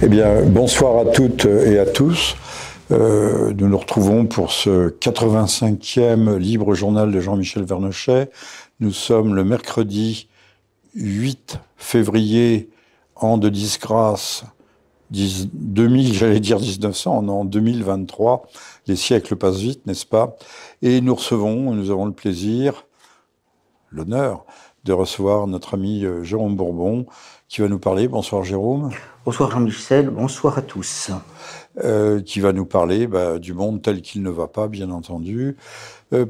Eh bien, bonsoir à toutes et à tous. Nous nous retrouvons pour ce 85e Libre Journal de Jean-Michel Vernochet. Nous sommes le mercredi 8 février, an de disgrâce 2000, j'allais dire 1900, non, 2023. Les siècles passent vite, n'est-ce pas? Et nous avons le plaisir, l'honneur de recevoir notre ami Jérôme Bourbon qui va nous parler. Bonsoir Jérôme. Bonsoir Jean-Michel, bonsoir à tous. Qui va nous parler du monde tel qu'il ne va pas, bien entendu.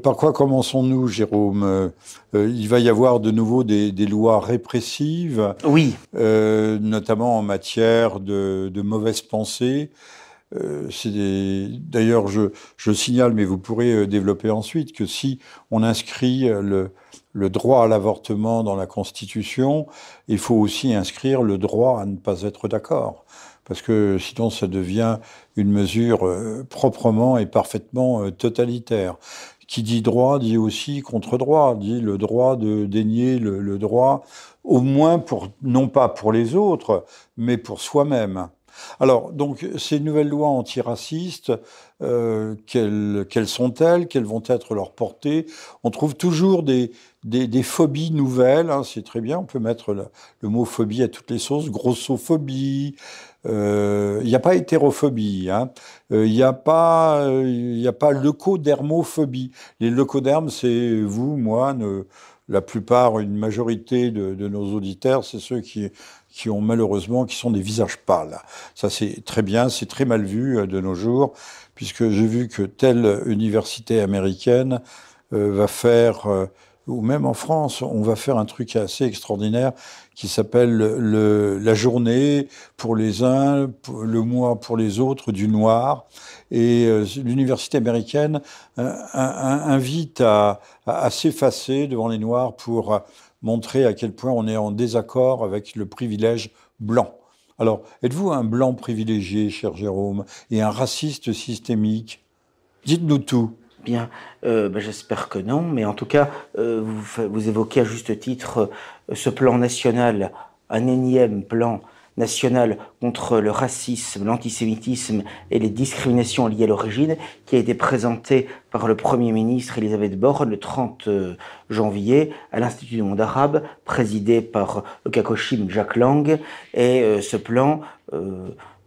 Par quoi commençons-nous, Jérôme? Il va y avoir de nouveau des lois répressives, oui, notamment en matière de mauvaise pensée. D'ailleurs, je signale, mais vous pourrez développer ensuite, que si on inscrit le droit à l'avortement dans la Constitution, il faut aussi inscrire le droit à ne pas être d'accord. Parce que sinon, ça devient une mesure proprement et parfaitement totalitaire. Qui dit droit dit aussi contre-droit, dit le droit de dénier le droit, au moins non pas pour les autres, mais pour soi-même. Alors, donc, ces nouvelles lois antiracistes, quelles sont-elles? Quelles vont être leurs portées? On trouve toujours des phobies nouvelles, hein, c'est très bien, on peut mettre le mot phobie à toutes les sauces, grossophobie, il n'y a pas hétérophobie, hein. Il n'y a pas leucodermophobie. Les leucodermes, c'est vous, moi, la plupart, une majorité de nos auditeurs, c'est ceux qui ont malheureusement, qui sont des visages pâles. Ça, c'est très bien, c'est très mal vu de nos jours, puisque j'ai vu que telle université américaine va faire, ou même en France, on va faire un truc assez extraordinaire qui s'appelle la journée pour les uns, le mois pour les autres, du noir. Et l'université américaine invite à s'effacer devant les noirs pour montrer à quel point on est en désaccord avec le privilège blanc. Alors, êtes-vous un blanc privilégié, cher Jérôme, et un raciste systémique? Dites-nous tout. Bien, j'espère que non, mais en tout cas, vous évoquez à juste titre ce plan national, un énième plan national contre le racisme, l'antisémitisme et les discriminations liées à l'origine, qui a été présenté par le Premier ministre Elisabeth Borne le 30 janvier à l'Institut du monde arabe, présidé par le Kakoshim Jack Lang. Et ce plan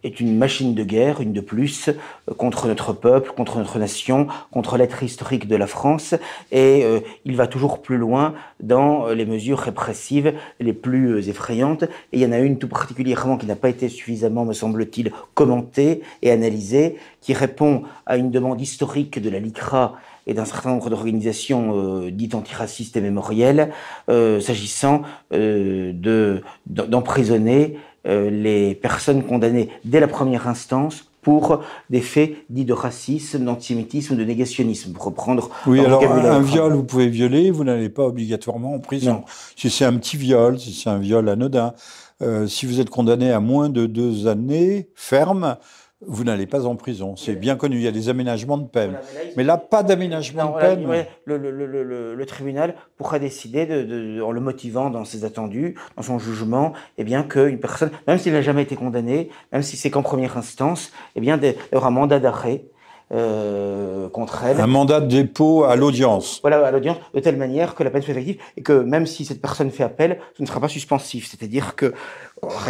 est une machine de guerre, une de plus, contre notre peuple, contre notre nation, contre l'être historique de la France. Et il va toujours plus loin dans les mesures répressives les plus effrayantes. Et il y en a une tout particulièrement qui n'a pas été suffisamment, me semble-t-il, commentée et analysée, qui répond à une demande historique de la LICRA et d'un certain nombre d'organisations dites antiracistes et mémorielles, s'agissant d'emprisonner les personnes condamnées dès la première instance pour des faits dits de racisme, d'antisémitisme, de négationnisme, pour reprendre... Oui, alors un viol, vous pouvez violer, vous n'allez pas obligatoirement en prison. Non. Si c'est un petit viol, si c'est un viol anodin, si vous êtes condamné à moins de 2 années fermes, vous n'allez pas en prison. C'est bien connu, il y a des aménagements de peine. Voilà, mais là, pas d'aménagement de peine. Ouais, le tribunal pourra décider, en le motivant dans ses attendus, dans son jugement, eh bien qu'une personne, même s'il n'a jamais été condamné, même si c'est qu'en première instance, eh bien, il y aura un mandat d'arrêt contre elle. Un mandat de dépôt à l'audience. Voilà, à l'audience, de telle manière que la peine soit effective et que même si cette personne fait appel, ce ne sera pas suspensif. C'est-à-dire que...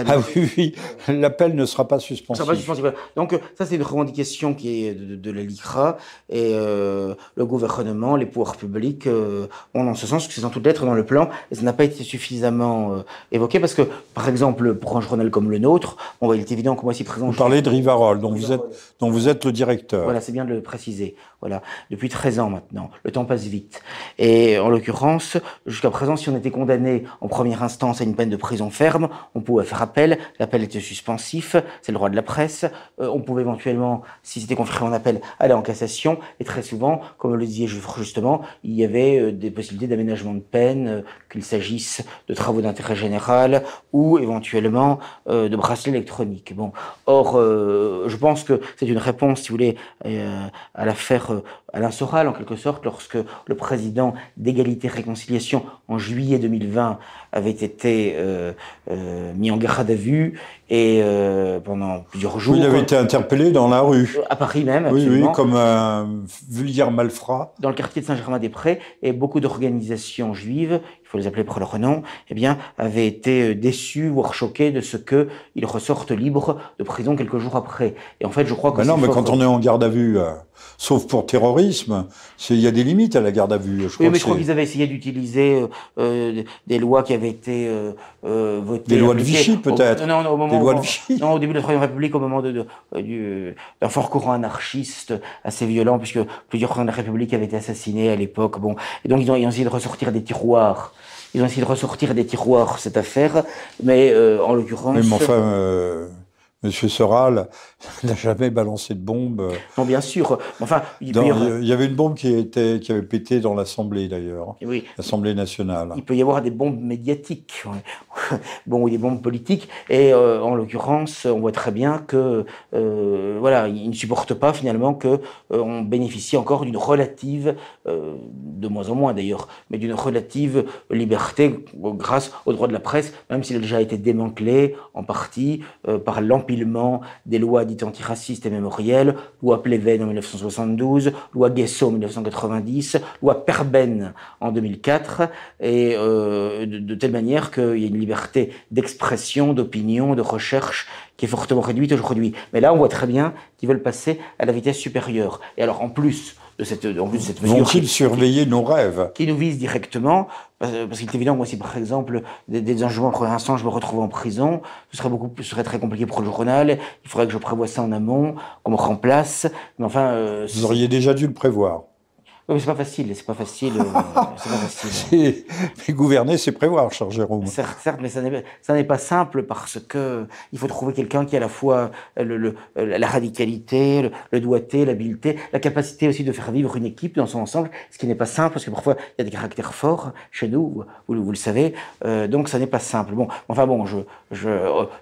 Ah oui, l'appel ne sera pas suspensif. Voilà. Donc ça, c'est une revendication qui est de la LICRA et le gouvernement, les pouvoirs publics ont dans ce sens que c'est sans toute lettre dans le plan et ça n'a pas été suffisamment évoqué parce que, par exemple, pour un journal comme le nôtre, il est évident que moi, si présent... Vous parlez de Rivarol, dont vous êtes le directeur. Voilà, c'est bien de le préciser. Voilà, depuis 13 ans maintenant. Le temps passe vite. Et en l'occurrence, jusqu'à présent, si on était condamné en première instance à une peine de prison ferme, on pouvait faire appel. L'appel était suspensif. C'est le droit de la presse. On pouvait éventuellement, si c'était confirmé en appel, aller en cassation. Et très souvent, comme le disait justement, il y avait des possibilités d'aménagement de peine, qu'il s'agisse de travaux d'intérêt général ou éventuellement de bracelets électroniques. Bon, or, je pense que c'est une réponse, si vous voulez, à l'affaire Alain Soral, en quelque sorte, lorsque le président d'Égalité et Réconciliation, en juillet 2020, avait été mis en garde à vue et pendant plusieurs jours. Il avait été interpellé dans la rue. À Paris même, oui, absolument. Oui, comme un vulgaire malfrat. Dans le quartier de Saint-Germain-des-Prés, et beaucoup d'organisations juives, il faut les appeler par leur nom, eh bien, avaient été déçues, voire choquées de ce qu'ils ressortent libres de prison quelques jours après. Et en fait, je crois que non, mais quand on est en garde à vue, sauf pour terrorisme, il y a des limites à la garde à vue. Oui, mais je crois qu'ils avaient essayé d'utiliser des lois qui avaient été votées. Des lois de Vichy, peut-être. Non, au moment des lois de Vichy. Non, au début de la Troisième République, au moment d'un fort courant anarchiste assez violent, puisque plusieurs présidents de la République avaient été assassinés à l'époque. Bon, et donc ils ont essayé de ressortir des tiroirs. Ils ont essayé de ressortir des tiroirs cette affaire, mais en l'occurrence. Oui, mais enfin. Monsieur Soral n'a jamais balancé de bombe. Non, bien sûr. Enfin, il y avait une bombe qui avait pété dans l'Assemblée, d'ailleurs. Oui. L'Assemblée nationale. Il peut y avoir des bombes médiatiques, bon, ou des bombes politiques. Et en l'occurrence, on voit très bien que, voilà, ils ne supportent pas finalement que on bénéficie encore d'une relative, de moins en moins d'ailleurs, mais d'une relative liberté grâce au droit de la presse, même s'il a déjà été démantelé en partie par l'empilement des lois dites antiracistes et mémorielles, loi Pleven en 1972, loi Guesso en 1990, loi Perben en 2004, et de telle manière qu'il y a une liberté d'expression, d'opinion, de recherche qui est fortement réduite aujourd'hui. Mais là, on voit très bien qu'ils veulent passer à la vitesse supérieure. Et alors, en plus de cette mesure... Vont-ils surveiller nos rêves? Qui nous vise directement, parce qu'il est évident que moi, si par exemple, des enjeux pour l'instant, je me retrouve en prison, ce serait très compliqué pour le journal, il faudrait que je prévoie ça en amont, qu'on me remplace, mais enfin... Vous auriez déjà dû le prévoir. Oui, mais c'est pas facile, c'est pas facile. Mais gouverner, c'est prévoir, cher Jérôme. Certes, mais ça n'est pas simple parce que il faut trouver quelqu'un qui a à la fois la radicalité, le doigté, l'habileté, la capacité aussi de faire vivre une équipe dans son ensemble, ce qui n'est pas simple parce que parfois il y a des caractères forts chez nous, vous le savez, donc ça n'est pas simple. Bon, enfin bon,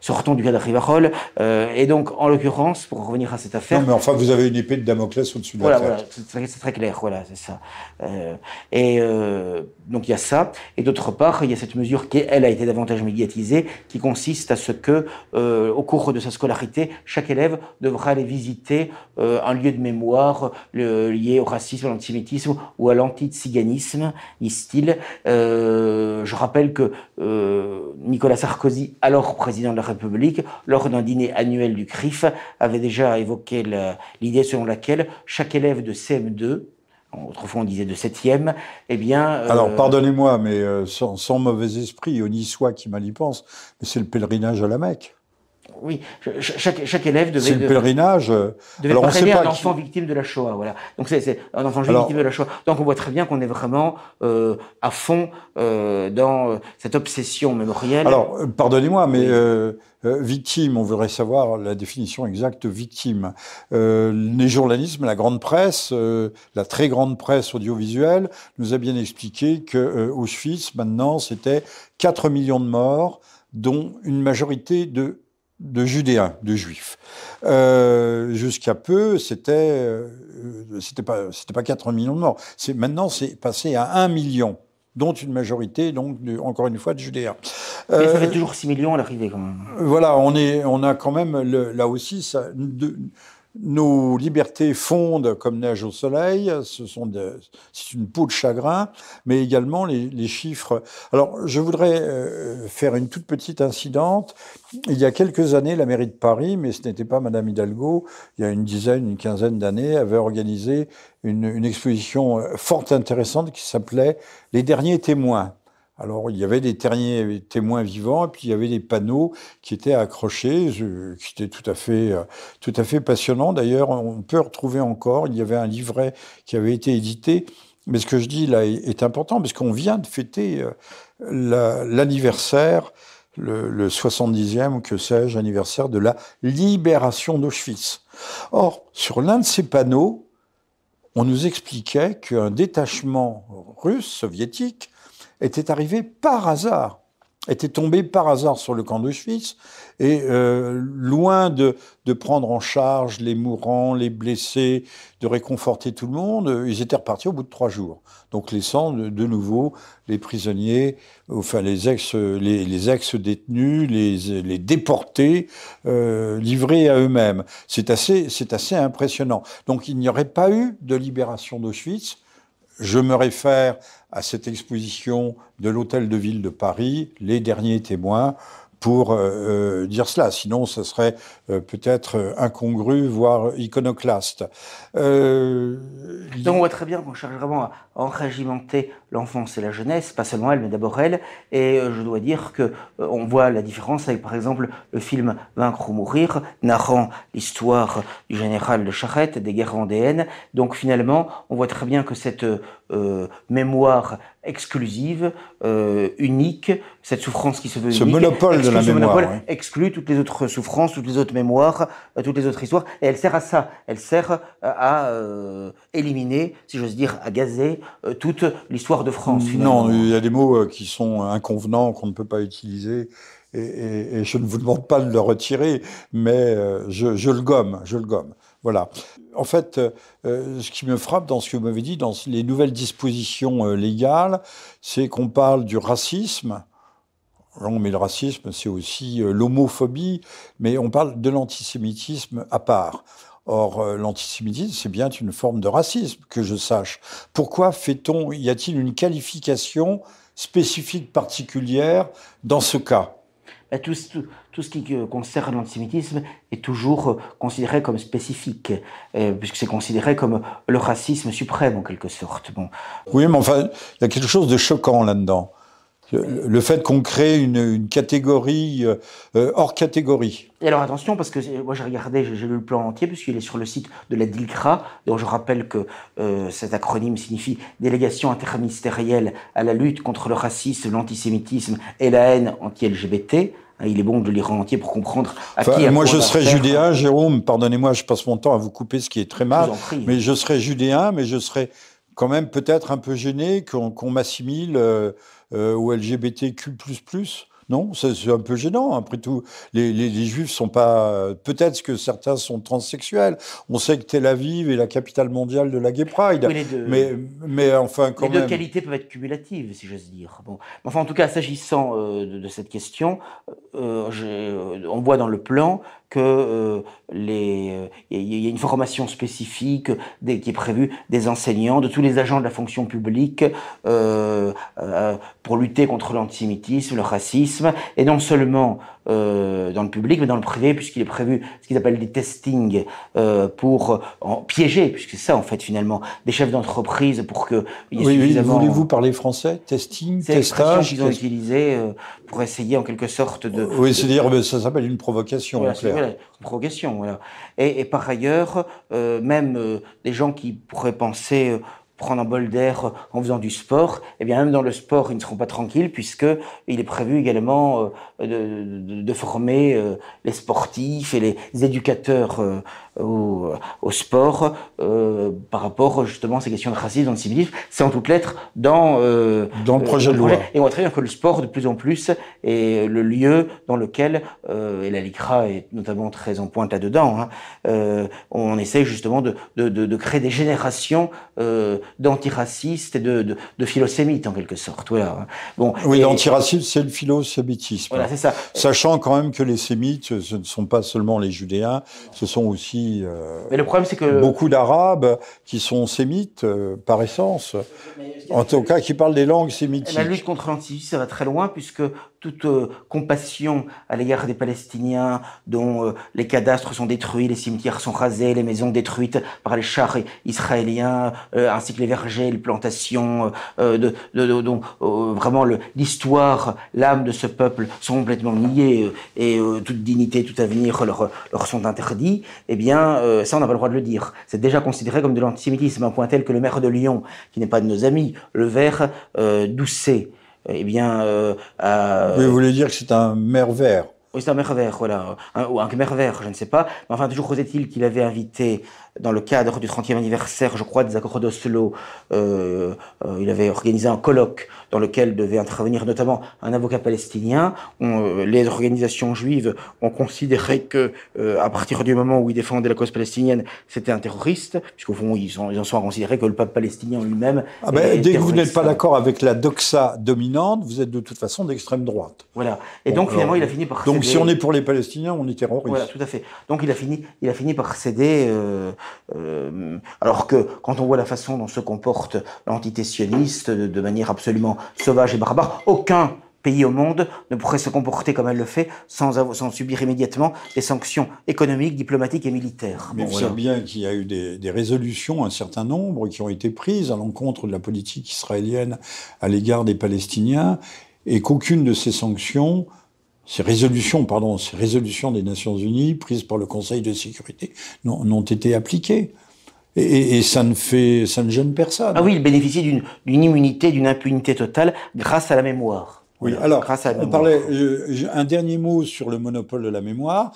sortons du cas de Rivarol, et donc en l'occurrence, pour revenir à cette affaire. Non, mais enfin, vous avez une épée de Damoclès au-dessus de la tête. Voilà, c'est très clair, voilà. C'est ça. Donc il y a ça. Et d'autre part, il y a cette mesure qui, elle, a été davantage médiatisée, qui consiste à ce que, au cours de sa scolarité, chaque élève devra aller visiter un lieu de mémoire lié au racisme, à l'antisémitisme ou à l'antiziganisme, disent-ils. Je rappelle que Nicolas Sarkozy, alors président de la République, lors d'un dîner annuel du CRIF, avait déjà évoqué l'idée selon laquelle chaque élève de CM2, autrefois on disait de 7e, eh bien... Alors, pardonnez-moi, mais sans mauvais esprit, au Niçois qui mal y pense, mais c'est le pèlerinage à la Mecque. Oui, chaque élève devait... C'est le pèlerinage... devait parrainer un enfant victime de la Shoah, voilà. Donc c'est un enfant juif victime de la Shoah. Donc on voit très bien qu'on est vraiment à fond dans cette obsession mémorielle. Alors, pardonnez-moi, mais... victime, on voudrait savoir la définition exacte victime. Les journalismes, la grande presse, la très grande presse audiovisuelle, nous a bien expliqué que Auschwitz, maintenant, c'était 4 millions de morts, dont une majorité de Judéens, de Juifs. Jusqu'à peu, c'était pas 4 millions de morts. Maintenant, c'est passé à 1 million. Dont une majorité, donc, encore une fois, de Judéens. Mais ça fait toujours 6 millions à l'arrivée, quand même. Voilà, on a quand même, là aussi, nos libertés fondent comme neige au soleil, c'est une peau de chagrin, mais également les chiffres. Alors, je voudrais faire une toute petite incidente. Il y a quelques années, la mairie de Paris, mais ce n'était pas Madame Hidalgo, il y a une quinzaine d'années, avait organisé une exposition fort intéressante qui s'appelait « Les derniers témoins ». Alors, il y avait des derniers témoins vivants, et puis il y avait des panneaux qui étaient accrochés, qui étaient tout à fait passionnants. D'ailleurs, on peut retrouver encore, il y avait un livret qui avait été édité. Mais ce que je dis là est important, parce qu'on vient de fêter l'anniversaire, le 70e, ou que sais-je, anniversaire de la libération d'Auschwitz. Or, sur l'un de ces panneaux, on nous expliquait qu'un détachement russe, soviétique, était arrivé par hasard était tombé par hasard sur le camp d'Auschwitz et loin de prendre en charge les mourants, les blessés, de réconforter tout le monde, ils étaient repartis au bout de 3 jours. Donc laissant de nouveau les prisonniers, enfin les ex-détenus, les déportés, livrés à eux-mêmes. C'est assez impressionnant. Donc il n'y aurait pas eu de libération d'Auschwitz. Je me réfère à cette exposition de l'Hôtel de Ville de Paris, Les Derniers Témoins, pour dire cela. Sinon, ce serait peut-être incongru, voire iconoclaste. Donc on voit très bien qu'on cherche vraiment à enrégimenter l'enfance et la jeunesse, pas seulement elle, mais d'abord elle. Et je dois dire que on voit la différence avec, par exemple, le film Vaincre ou mourir, narrant l'histoire du général de Charette, des guerres vendéennes. Donc finalement, on voit très bien que cette mémoire exclusive, unique, cette souffrance qui se veut unique, ce monopole de la mémoire, monopole, exclut toutes les autres souffrances, toutes les autres mémoires, toutes les autres histoires, et elle sert à ça, elle sert à éliminer, si j'ose dire, à gazer toute l'histoire de France. Finalement. Non, il y a des mots qui sont inconvenants, qu'on ne peut pas utiliser, et je ne vous demande pas de le retirer, mais je le gomme, je le gomme. Voilà. En fait, ce qui me frappe dans ce que vous m'avez dit, dans les nouvelles dispositions légales, c'est qu'on parle du racisme. Non, mais le racisme, c'est aussi l'homophobie, mais on parle de l'antisémitisme à part. Or, l'antisémitisme, c'est bien une forme de racisme, que je sache. Pourquoi y a-t-il une qualification spécifique particulière dans ce cas ? Tout ce qui concerne l'antisémitisme est toujours considéré comme spécifique, puisque c'est considéré comme le racisme suprême, en quelque sorte. Bon. Oui, mais enfin, il y a quelque chose de choquant là-dedans. Le fait qu'on crée une catégorie hors catégorie. Et alors attention, parce que moi j'ai regardé, j'ai lu le plan entier, puisqu'il est sur le site de la DILCRA, dont je rappelle que cet acronyme signifie Délégation interministérielle à la lutte contre le racisme, l'antisémitisme et la haine anti-LGBT. Il est bon de le lire en entier pour comprendre à qui... Moi, je serais judéen, Jérôme, pardonnez-moi, je passe mon temps à vous couper, ce qui est très mal, mais je serais judéen, mais je serais quand même peut-être un peu gêné qu'on m'assimile au LGBTQ++. Non, c'est un peu gênant. Après tout, les Juifs sont pas... Peut-être que certains sont transsexuels. On sait que Tel Aviv est la capitale mondiale de la Gay Pride. Oui, mais enfin, quand même... Les deux qualités peuvent être cumulatives, si j'ose dire. Bon. Enfin, en tout cas, s'agissant de cette question, on voit dans le plan que il y a une formation spécifique qui est prévue des enseignants, de tous les agents de la fonction publique pour lutter contre l'antisémitisme, le racisme, et non seulement dans le public, mais dans le privé, puisqu'il est prévu ce qu'ils appellent des testings pour piéger, puisque c'est ça en fait finalement, des chefs d'entreprise pour que il y ait suffisamment... Voulez-vous parler français? Testing, testage? C'est l'expression qu'ils ont utilisée pour essayer en quelque sorte de... Oui, c'est-à-dire ça s'appelle une provocation, voilà, en clair. Voilà, une provocation, voilà. Et par ailleurs, même des gens qui pourraient penser... prendre un bol d'air en faisant du sport, et bien même dans le sport, ils ne seront pas tranquilles puisque il est prévu également de former les sportifs et les éducateurs au sport par rapport justement à ces questions de racisme, d'antisémitisme. C'est en toutes lettres dans le projet de loi. Et on voit très bien que le sport, de plus en plus, est le lieu dans lequel, et la LICRA est notamment très en pointe là-dedans, on essaie justement de créer des générations d'antiracistes et de philosémites en quelque sorte. Voilà. Bon, oui, l'antiracisme, c'est le philosémitisme. Voilà, c'est ça. Sachant quand même que les sémites, ce ne sont pas seulement les judéens, ce sont aussi mais le problème, c'est que beaucoup d'Arabes qui sont sémites par essence, en tout cas qui parlent des langues sémitiques. La lutte contre l'antisémitisme, ça va très loin puisque toute compassion à l'égard des Palestiniens dont les cadastres sont détruits, les cimetières sont rasés, les maisons détruites par les chars israéliens, ainsi que les vergers, les plantations, dont vraiment l'histoire, l'âme de ce peuple sont complètement niées et toute dignité, tout avenir leur sont interdits, eh bien ça on n'a pas le droit de le dire. C'est déjà considéré comme de l'antisémitisme, à un point tel que le maire de Lyon, qui n'est pas de nos amis, le Vert, Doucet, eh bien... Vous voulez dire que c'est un maire vert? Oui, c'est un maire vert, voilà. Ou un maire vert, je ne sais pas. Mais enfin, toujours est-il qu'il avait invité dans le cadre du 30e anniversaire, je crois, des accords d'Oslo, il avait organisé un colloque dans lequel devait intervenir notamment un avocat palestinien. Les organisations juives ont considéré que, à partir du moment où il défendait la cause palestinienne, c'était un terroriste, puisqu'au fond, ils en sont à considérer que le peuple palestinien lui-même dès que vous n'êtes pas d'accord avec la doxa dominante, vous êtes de toute façon d'extrême droite. Voilà. Et donc, finalement, il a fini par donc, céder. si on est pour les Palestiniens, on est terroriste. Voilà, tout à fait. Donc, il a fini par céder, alors que, quand on voit la façon dont se comporte l'entité sioniste, de manière absolument sauvage et barbare, aucun pays au monde ne pourrait se comporter comme elle le fait sans subir immédiatement des sanctions économiques, diplomatiques et militaires. Mais vous savez bien qu'il y a eu des résolutions, un certain nombre, qui ont été prises à l'encontre de la politique israélienne à l'égard des Palestiniens, et qu'aucune de ces sanctions, ces résolutions des Nations Unies prises par le Conseil de sécurité n'ont été appliquées. Et ça ne gêne personne. Ah oui, il bénéficie d'une immunité, d'une impunité totale grâce à la mémoire. Oui, voilà, alors, grâce à la on mémoire. parlait, un dernier mot sur le monopole de la mémoire.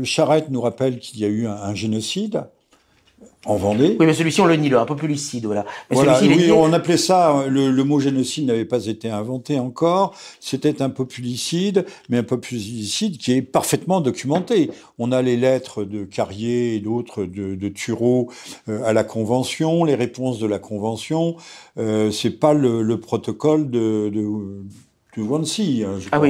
Charette nous rappelle qu'il y a eu un génocide en Vendée. Oui, mais celui-ci, on le nie, un peu plus lucide, voilà. Mais voilà, celui-ci, on appelait ça, le mot génocide n'avait pas été inventé encore, c'était un populicide, mais un populicide qui est parfaitement documenté. On a les lettres de Carrier et d'autres de Thureau à la Convention, les réponses de la Convention, c'est pas le protocole de Wannsee, je pense.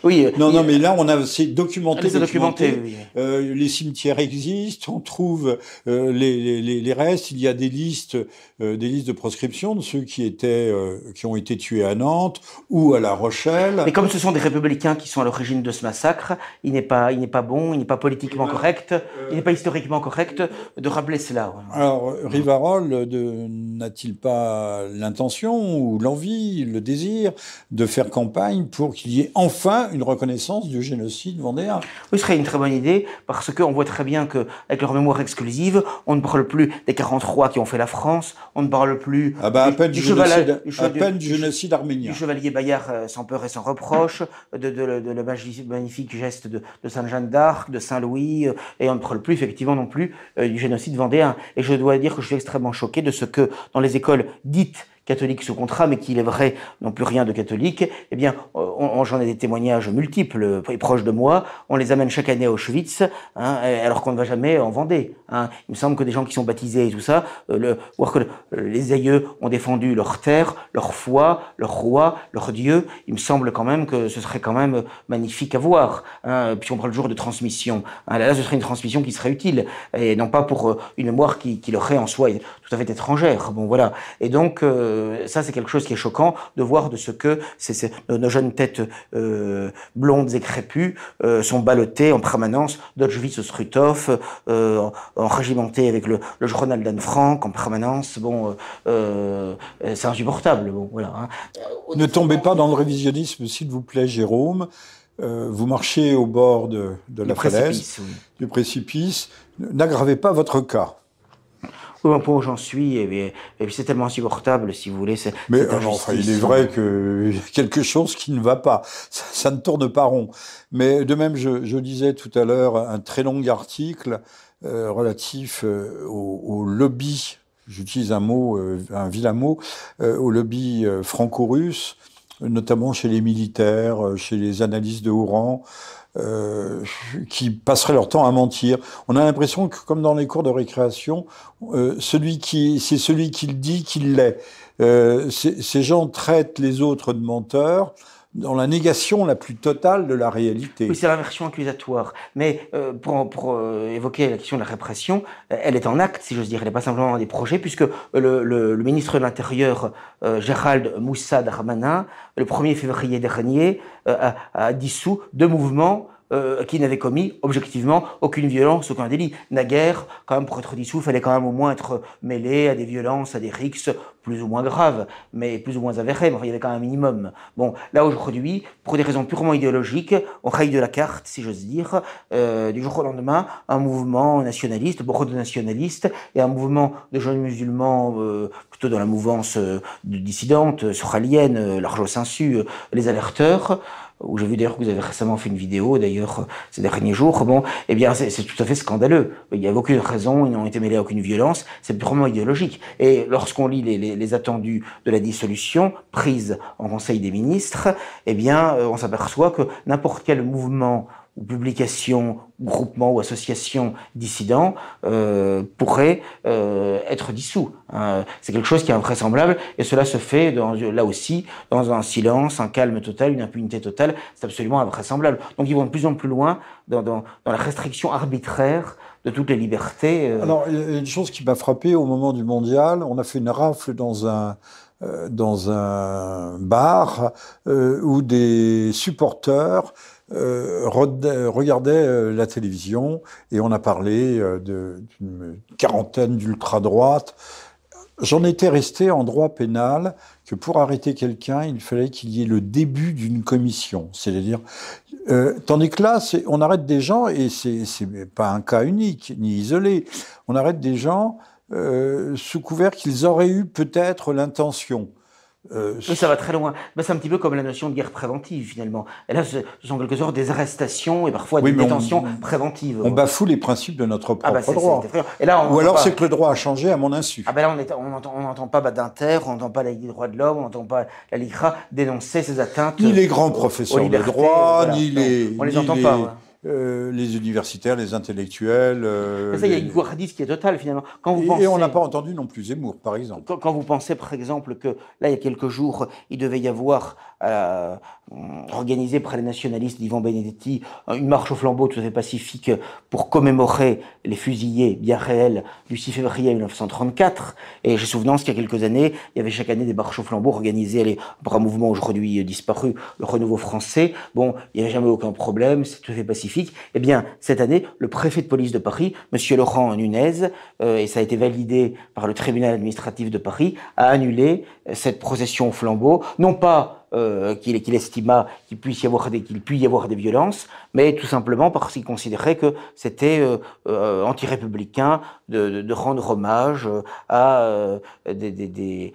oui. Non, mais là, c'est documenté. C'est documenté, oui. Les cimetières existent, on trouve les restes. Il y a des listes de proscription de ceux qui ont été tués à Nantes ou à La Rochelle. Mais comme ce sont des républicains qui sont à l'origine de ce massacre, il n'est pas bon, il n'est pas politiquement correct, il n'est pas historiquement correct de rappeler cela. Alors, Rivarol n'a-t-il pas l'intention ou l'envie, le désir de faire campagne pour qu'il y ait enfin une reconnaissance du génocide vendéen? Oui, ce serait une très bonne idée, parce qu'on voit très bien qu'avec leur mémoire exclusive, on ne parle plus des 43 qui ont fait la France, on ne parle plus du génocide arménien. Du chevalier Bayard sans peur et sans reproche, de le magnifique geste de Sainte-Jeanne d'Arc, de Saint-Louis, et on ne parle plus effectivement non plus du génocide vendéen. Et je dois dire que je suis extrêmement choqué de ce que, dans les écoles dites catholiques sous contrat, mais qu'il est vrai, n'ont plus rien de catholique, eh bien, j'en ai des témoignages multiples et proches de moi, on les amène chaque année à Auschwitz, alors qu'on ne va jamais en Vendée. Il me semble que des gens qui sont baptisés et tout ça, voir que les aïeux ont défendu leur terre, leur foi, leur roi, leur Dieu, il me semble quand même que ce serait quand même magnifique à voir, puisqu'on parle toujours de transmission. Là, ce serait une transmission qui serait utile, et non pas pour une mémoire qui leur est en soi tout à fait étrangère. Bon, voilà. Et donc, ça, c'est quelque chose qui est choquant de voir de ce que nos jeunes têtes blondes et crépues sont ballottées en permanence d'Auschwitz-Struthof, enrégimentées avec le journal d'Anne Frank en permanence. Bon, c'est insupportable. Bon, voilà. Ne tombez pas dans le révisionnisme, s'il vous plaît, Jérôme. Vous marchez au bord de la falaise, du précipice. N'aggravez pas votre cas. Oui, un point où j'en suis, et puis c'est tellement insupportable, si vous voulez. Mais enfin, il est vrai qu'il y a quelque chose qui ne va pas. Ça ne tourne pas rond. Mais de même, je lisais tout à l'heure un très long article relatif au lobby, j'utilise un vilain mot, au lobby franco-russe, notamment chez les militaires, chez les analystes de haut rang, qui passeraient leur temps à mentir. On a l'impression que, comme dans les cours de récréation, c'est celui qui le dit qu'il l'est. Ces gens traitent les autres de menteurs dans la négation la plus totale de la réalité. Oui, c'est l'inversion accusatoire. Mais pour évoquer la question de la répression, elle est en acte, si j'ose dire. Elle n'est pas simplement dans des projets, puisque le ministre de l'Intérieur, Gérald Moussa Darmanin, le 1er février dernier, a dissous 2 mouvements qui n'avaient commis, objectivement, aucune violence, aucun délit. Naguère, quand même, pour être dissous, il fallait quand même au moins être mêlé à des violences, à des rixes plus ou moins graves, mais plus ou moins avérées, mais il y avait quand même un minimum. Bon, là, aujourd'hui, pour des raisons purement idéologiques, on raye de la carte, si j'ose dire, du jour au lendemain, un mouvement nationaliste, beaucoup de nationalistes, et un mouvement de jeunes musulmans, plutôt dans la mouvance dissidente, sohralienne, l'Arjos Insu, les alerteurs, où j'ai vu d'ailleurs que vous avez récemment fait une vidéo, d'ailleurs ces derniers jours, bon, eh bien c'est tout à fait scandaleux. Il n'y avait aucune raison, ils n'ont été mêlés à aucune violence, c'est purement idéologique. Et lorsqu'on lit les attendus de la dissolution prise en Conseil des ministres, eh bien on s'aperçoit que n'importe quel mouvement ou publication, ou groupement ou association dissident pourrait être dissous. C'est quelque chose qui est invraisemblable et cela se fait là aussi dans un silence, un calme total, une impunité totale. C'est absolument invraisemblable. Donc ils vont de plus en plus loin dans la restriction arbitraire de toutes les libertés. Alors il y a une chose qui m'a frappé au moment du mondial, on a fait une rafle dans un bar où des supporters regardaient la télévision et on a parlé d'une quarantaine d'ultra-droites. J'en étais resté en droit pénal que pour arrêter quelqu'un, il fallait qu'il y ait le début d'une commission. C'est-à-dire, tandis que là, on arrête des gens, et c'est pas un cas unique ni isolé, on arrête des gens sous couvert qu'ils auraient eu peut-être l'intention. Ça va très loin. Ben, c'est un petit peu comme la notion de guerre préventive, finalement. Et là, ce sont en quelque sorte des arrestations et parfois des détentions préventives. On bafoue les principes de notre propre droit. Et là, ou alors c'est que le droit a changé à mon insu. Ah ben là, on n'entend pas Badinter, on n'entend pas la Ligue des droits de l'homme, on n'entend pas la LICRA dénoncer ces atteintes. Ni les grands professeurs de droit, voilà. ni les... On les entend pas. Ouais. Les universitaires, les intellectuels. Ça, il y a une couardise qui est totale, finalement. Et on n'a pas entendu non plus Zemmour, par exemple. Quand vous pensez, par exemple, que là, il y a quelques jours, il devait y avoir organisé près des nationalistes d'Ivan Benedetti une marche au flambeau tout à fait pacifique pour commémorer les fusillés bien réels du 6 février 1934. Et j'ai souvenance qu'il y a quelques années, il y avait chaque année des marches au flambeau organisées par un mouvement aujourd'hui disparu, le Renouveau français. Bon, il n'y avait jamais aucun problème, c'est tout à fait pacifique. Eh bien, cette année, le préfet de police de Paris, monsieur Laurent Nunez, et ça a été validé par le tribunal administratif de Paris, a annulé cette procession au flambeau, non pas qu'il estima qu'il puisse y avoir des violences, mais tout simplement parce qu'il considérait que c'était anti-républicain de rendre hommage à des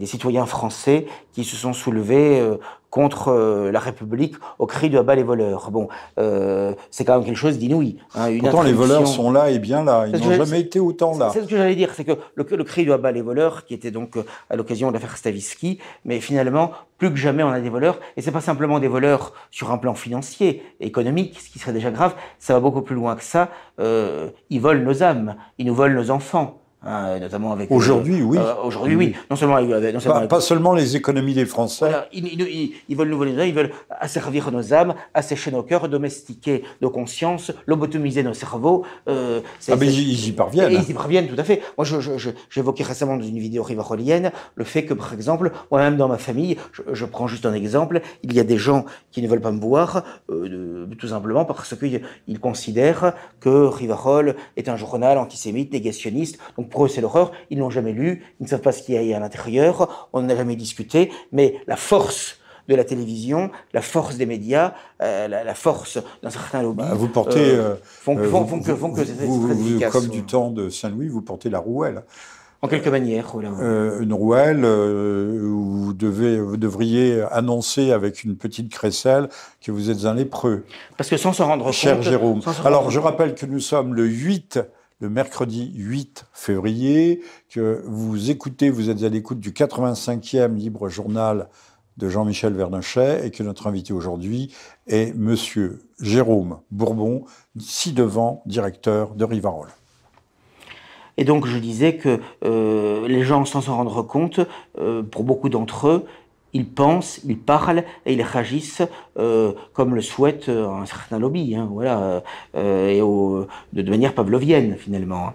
citoyens français qui se sont soulevés contre la République au cri de « à bas les voleurs ». Bon, c'est quand même quelque chose d'inouï. Hein, pourtant, les voleurs sont là et bien là. Ils n'ont jamais été autant là. C'est ce que j'allais dire, c'est que le cri de « à bas les voleurs », qui était donc à l'occasion de l'affaire Stavisky, mais finalement, plus que jamais, on a des voleurs. Et c'est pas simplement des voleurs sur un plan financier, économique, ce qui serait déjà grave. Ça va beaucoup plus loin que ça. Ils volent nos âmes. Ils nous volent nos enfants. Hein, notamment avec aujourd'hui, oui. Aujourd'hui, oui. Non seulement pas seulement les économies des Français. Voilà, ils veulent nous voler nos âmes, ils veulent asservir nos âmes, assécher nos cœurs, domestiquer nos consciences, lobotomiser nos cerveaux. Mais ils y parviennent. Et ils y parviennent, tout à fait. Moi, j'évoquais récemment dans une vidéo rivarolienne le fait que, par exemple, moi-même dans ma famille, je prends juste un exemple, il y a des gens qui ne veulent pas me voir, tout simplement parce qu'ils considèrent que Rivarol est un journal antisémite, négationniste. Donc pour eux, c'est l'horreur. Ils n'ont jamais lu, ils ne savent pas ce qu'il y a à l'intérieur, on n'en a jamais discuté, mais la force de la télévision, la force des médias, la force d'un certain lobby vous portez, font que c'est très efficace. Comme du temps de Saint-Louis, vous portez la rouelle. En quelque manière, voilà. Une rouelle où vous devriez annoncer avec une petite crécelle que vous êtes un lépreux. Parce que sans s'en rendre compte... Cher Jérôme. Alors, je rappelle que nous sommes le mercredi 8 février, que vous êtes à l'écoute du 85e Libre Journal de Jean-Michel Vernochet et que notre invité aujourd'hui est monsieur Jérôme Bourbon, ci-devant directeur de Rivarol. Et donc je disais que les gens, sans s'en rendre compte, pour beaucoup d'entre eux, ils pensent, ils parlent et ils réagissent comme le souhaite un certain lobby, hein, voilà, et de manière pavlovienne finalement.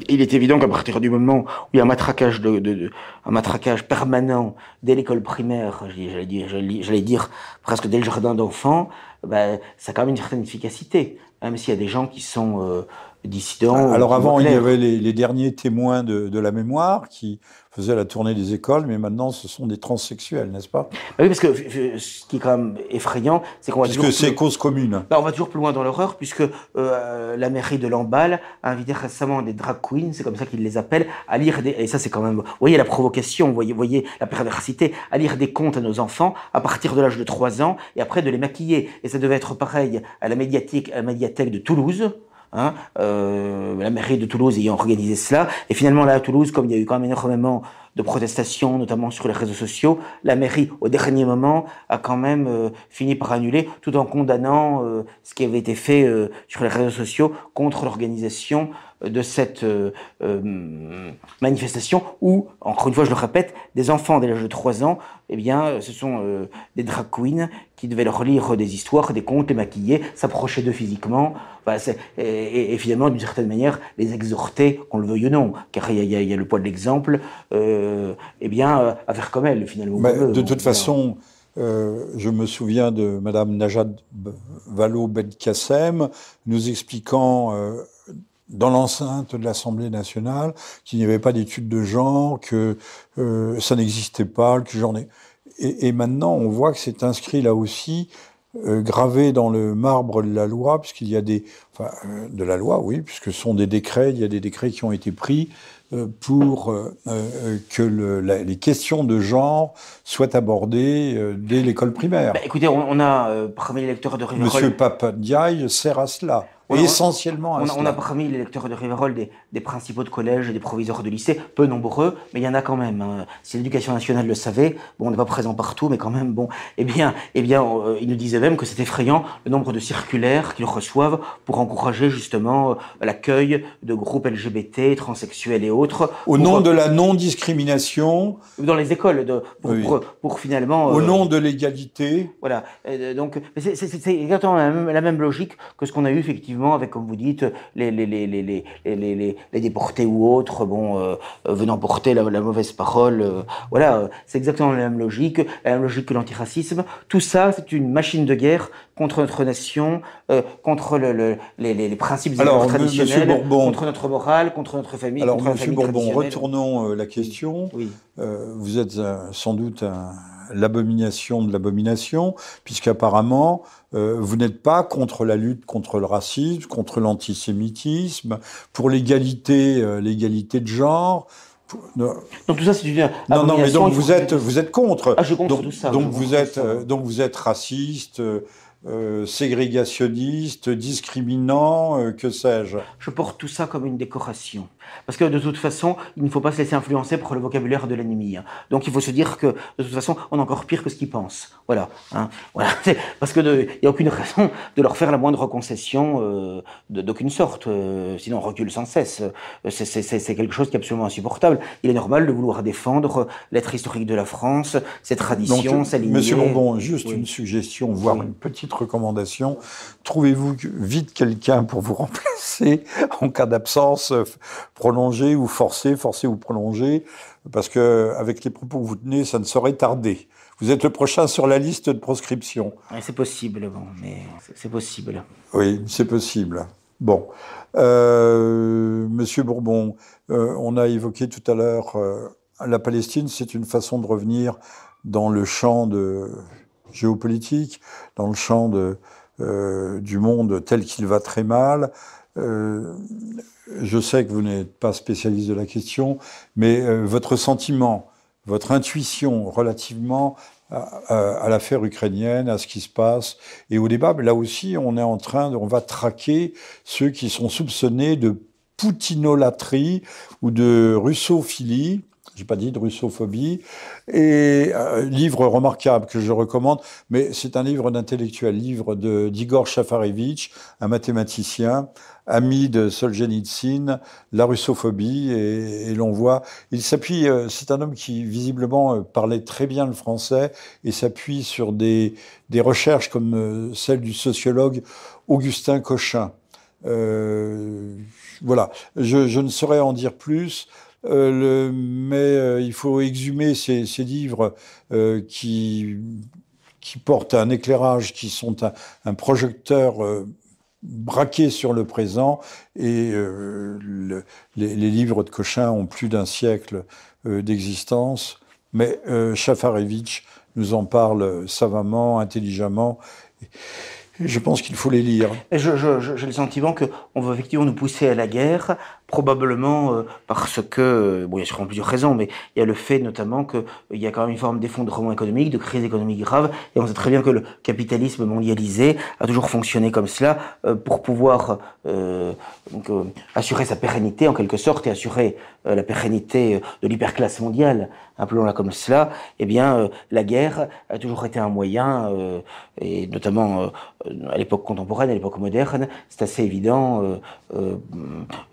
Il est évident qu'à partir du moment où il y a un matraquage un matraquage permanent dès l'école primaire, j'allais dire presque dès le jardin d'enfants, ben, ça a quand même une certaine efficacité. Même s'il y a des gens qui sont dissidents. Alors avant, il y avait les derniers témoins de la mémoire qui faisaient la tournée des écoles, mais maintenant, ce sont des transsexuels, n'est-ce pas? Oui, parce que ce qui est quand même effrayant, c'est qu'on va Puisque c'est cause commune. On va toujours plus loin dans l'horreur, puisque la mairie de Lamballe a invité récemment des drag queens, c'est comme ça qu'ils les appellent, à lire et ça c'est quand même, vous voyez la provocation, vous voyez la perversité, à lire des contes à nos enfants à partir de l'âge de 3 ans, et après de les maquiller. Et ça devait être pareil à la médiathèque de Toulouse. Hein, la mairie de Toulouse ayant organisé cela, et finalement là à Toulouse, comme il y a eu quand même énormément de protestations, notamment sur les réseaux sociaux, la mairie au dernier moment a quand même fini par annuler, tout en condamnant ce qui avait été fait sur les réseaux sociaux contre l'organisation de cette manifestation où, encore une fois je le répète, des enfants dès l'âge de 3 ans, eh bien ce sont des drag queens qui devaient leur lire des histoires, des contes, les maquiller, s'approcher d'eux physiquement, et finalement d'une certaine manière les exhorter, qu'on le veuille ou non, car il y a le poids de l'exemple, eh bien à faire comme elle finalement. De toute façon, je me souviens de Madame Najat Vallaud-Belkacem nous expliquant dans l'enceinte de l'Assemblée nationale qu'il n'y avait pas d'études de genre, que ça n'existait pas, que j'en ai. Et maintenant, on voit que c'est inscrit là aussi, gravé dans le marbre de la loi, puisqu'il y a de la loi, oui, puisque ce sont des décrets, il y a des décrets qui ont été pris pour que les questions de genre soient abordées dès l'école primaire. Écoutez, on a parmi les lecteurs de Riverol... Monsieur Papandiaï sert à cela. Essentiellement à cela. On a parmi les lecteurs de Riverol des principaux de collège et des proviseurs de lycée, peu nombreux, mais il y en a quand même. Hein. Si l'éducation nationale le savait, bon, on n'est pas présent partout, mais quand même, bon, eh bien, ils nous disaient même que c'est effrayant le nombre de circulaires qu'ils reçoivent pour encourager justement l'accueil de groupes LGBT, transsexuels et autres. Au nom de la non-discrimination. Dans les écoles, pour finalement... Au nom de l'égalité. Voilà. Donc, c'est exactement la même logique que ce qu'on a eu effectivement avec, comme vous dites, les déportés ou autres, venant porter la mauvaise parole. Voilà, c'est exactement la même logique que l'antiracisme. Tout ça, c'est une machine de guerre contre notre nation, contre les principes traditionnels, contre notre morale, contre notre famille. Alors, Monsieur Bourbon, retournons la question. Oui. Vous êtes sans doute l'abomination de l'abomination, puisqu'apparemment, vous n'êtes pas contre la lutte contre le racisme, contre l'antisémitisme, pour l'égalité de genre. Donc tout ça, c'est une abomination. Non, mais donc vous êtes contre. Ah, je contre tout ça. Donc vous êtes raciste, ségrégationniste, discriminant, que sais-je. Je porte tout ça comme une décoration. Parce que de toute façon, il ne faut pas se laisser influencer par le vocabulaire de l'ennemi. Donc il faut se dire que de toute façon, on est encore pire que ce qu'ils pensent. Voilà. Hein. Voilà. Parce que il n'y a aucune raison de leur faire la moindre concession d'aucune sorte. Sinon on recule sans cesse. C'est quelque chose qui est absolument insupportable. Il est normal de vouloir défendre l'être historique de la France, ses traditions, sa lignée. Monsieur Bourbon, juste une suggestion, voire une petite recommandation. Trouvez-vous vite quelqu'un pour vous remplacer en cas d'absence prolongée ou forcée ou prolongée, parce que avec les propos que vous tenez, ça ne saurait tarder. Vous êtes le prochain sur la liste de proscription. C'est possible, mais c'est possible. Oui, c'est possible. Bon. Monsieur Bourbon, on a évoqué tout à l'heure la Palestine, c'est une façon de revenir dans le champ géopolitique, dans le champ du monde tel qu'il va très mal. Je sais que vous n'êtes pas spécialiste de la question, mais votre sentiment, votre intuition relativement à l'affaire ukrainienne, à ce qui se passe, et au débat, là aussi, on va traquer ceux qui sont soupçonnés de poutinolâtrie ou de russophilie. J'ai pas dit de russophobie, et livre remarquable que je recommande, mais c'est un livre d'intellectuel, livre d'Igor Shafarevitch, un mathématicien, ami de Solzhenitsyn, la russophobie, et l'on voit, il s'appuie, c'est un homme qui visiblement parlait très bien le français, et s'appuie sur des recherches comme celle du sociologue Augustin Cochin. Voilà, je ne saurais en dire plus. Mais il faut exhumer ces livres qui portent un éclairage, qui sont un projecteur braqué sur le présent, et les livres de Cochin ont plus d'un siècle d'existence, mais Shafarevitch nous en parle savamment, intelligemment. Je pense qu'il faut les lire. Et j'ai le sentiment qu'on veut effectivement nous pousser à la guerre, probablement parce que, bon, il y a sûrement plusieurs raisons, mais il y a le fait notamment qu'il y a quand même une forme d'effondrement économique, de crise économique grave, et on sait très bien que le capitalisme mondialisé a toujours fonctionné comme cela pour pouvoir assurer sa pérennité en quelque sorte et assurer la pérennité de l'hyperclasse mondiale, appelons-la comme cela. Eh bien, la guerre a toujours été un moyen, et notamment à l'époque contemporaine, à l'époque moderne, c'est assez évident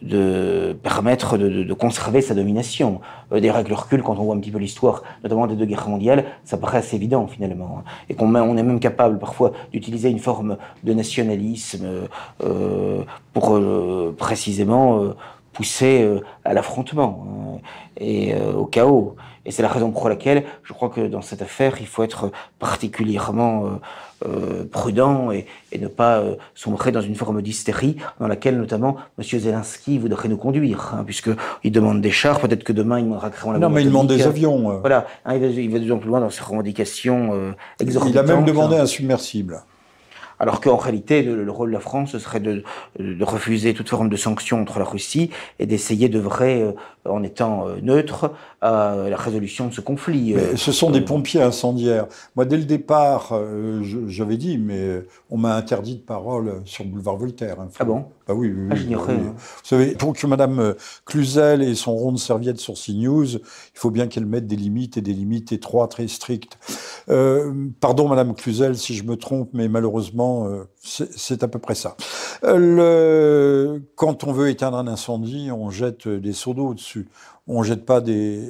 de permettre de conserver sa domination. D'ailleurs, avec le recul, quand on voit un petit peu l'histoire, notamment des deux guerres mondiales, ça paraît assez évident finalement. Et on est même capable parfois d'utiliser une forme de nationalisme pour précisément pousser à l'affrontement et au chaos. Et c'est la raison pour laquelle je crois que dans cette affaire, il faut être particulièrement prudent et ne pas sombrer dans une forme d'hystérie dans laquelle notamment M. Zelensky voudrait nous conduire, puisqu'il demande des chars, peut-être que demain il demandera carrément la bombe atomique. Non, mais il demande des avions. Voilà, il va de plus en plus loin dans ses revendications exorbitantes. Il a même demandé un submersible. Alors qu'en réalité, le rôle de la France, ce serait de refuser toute forme de sanction contre la Russie et d'essayer d'œuvrer, en étant neutre, à la résolution de ce conflit. Mais ce sont des pompiers incendiaires. Moi, dès le départ, j'avais dit, mais on m'a interdit de parole sur le boulevard Voltaire. Hein. Ah bon? Bah oui, j'ignorais. Oui. Vous savez, pour que Madame Cluzel ait son rond de serviette sur CNews, il faut bien qu'elle mette des limites, et des limites étroites et strictes. Pardon, Madame Cluzel, si je me trompe, mais malheureusement, c'est à peu près ça. Quand on veut éteindre un incendie, on jette des seaux d'eau dessus. On jette pas des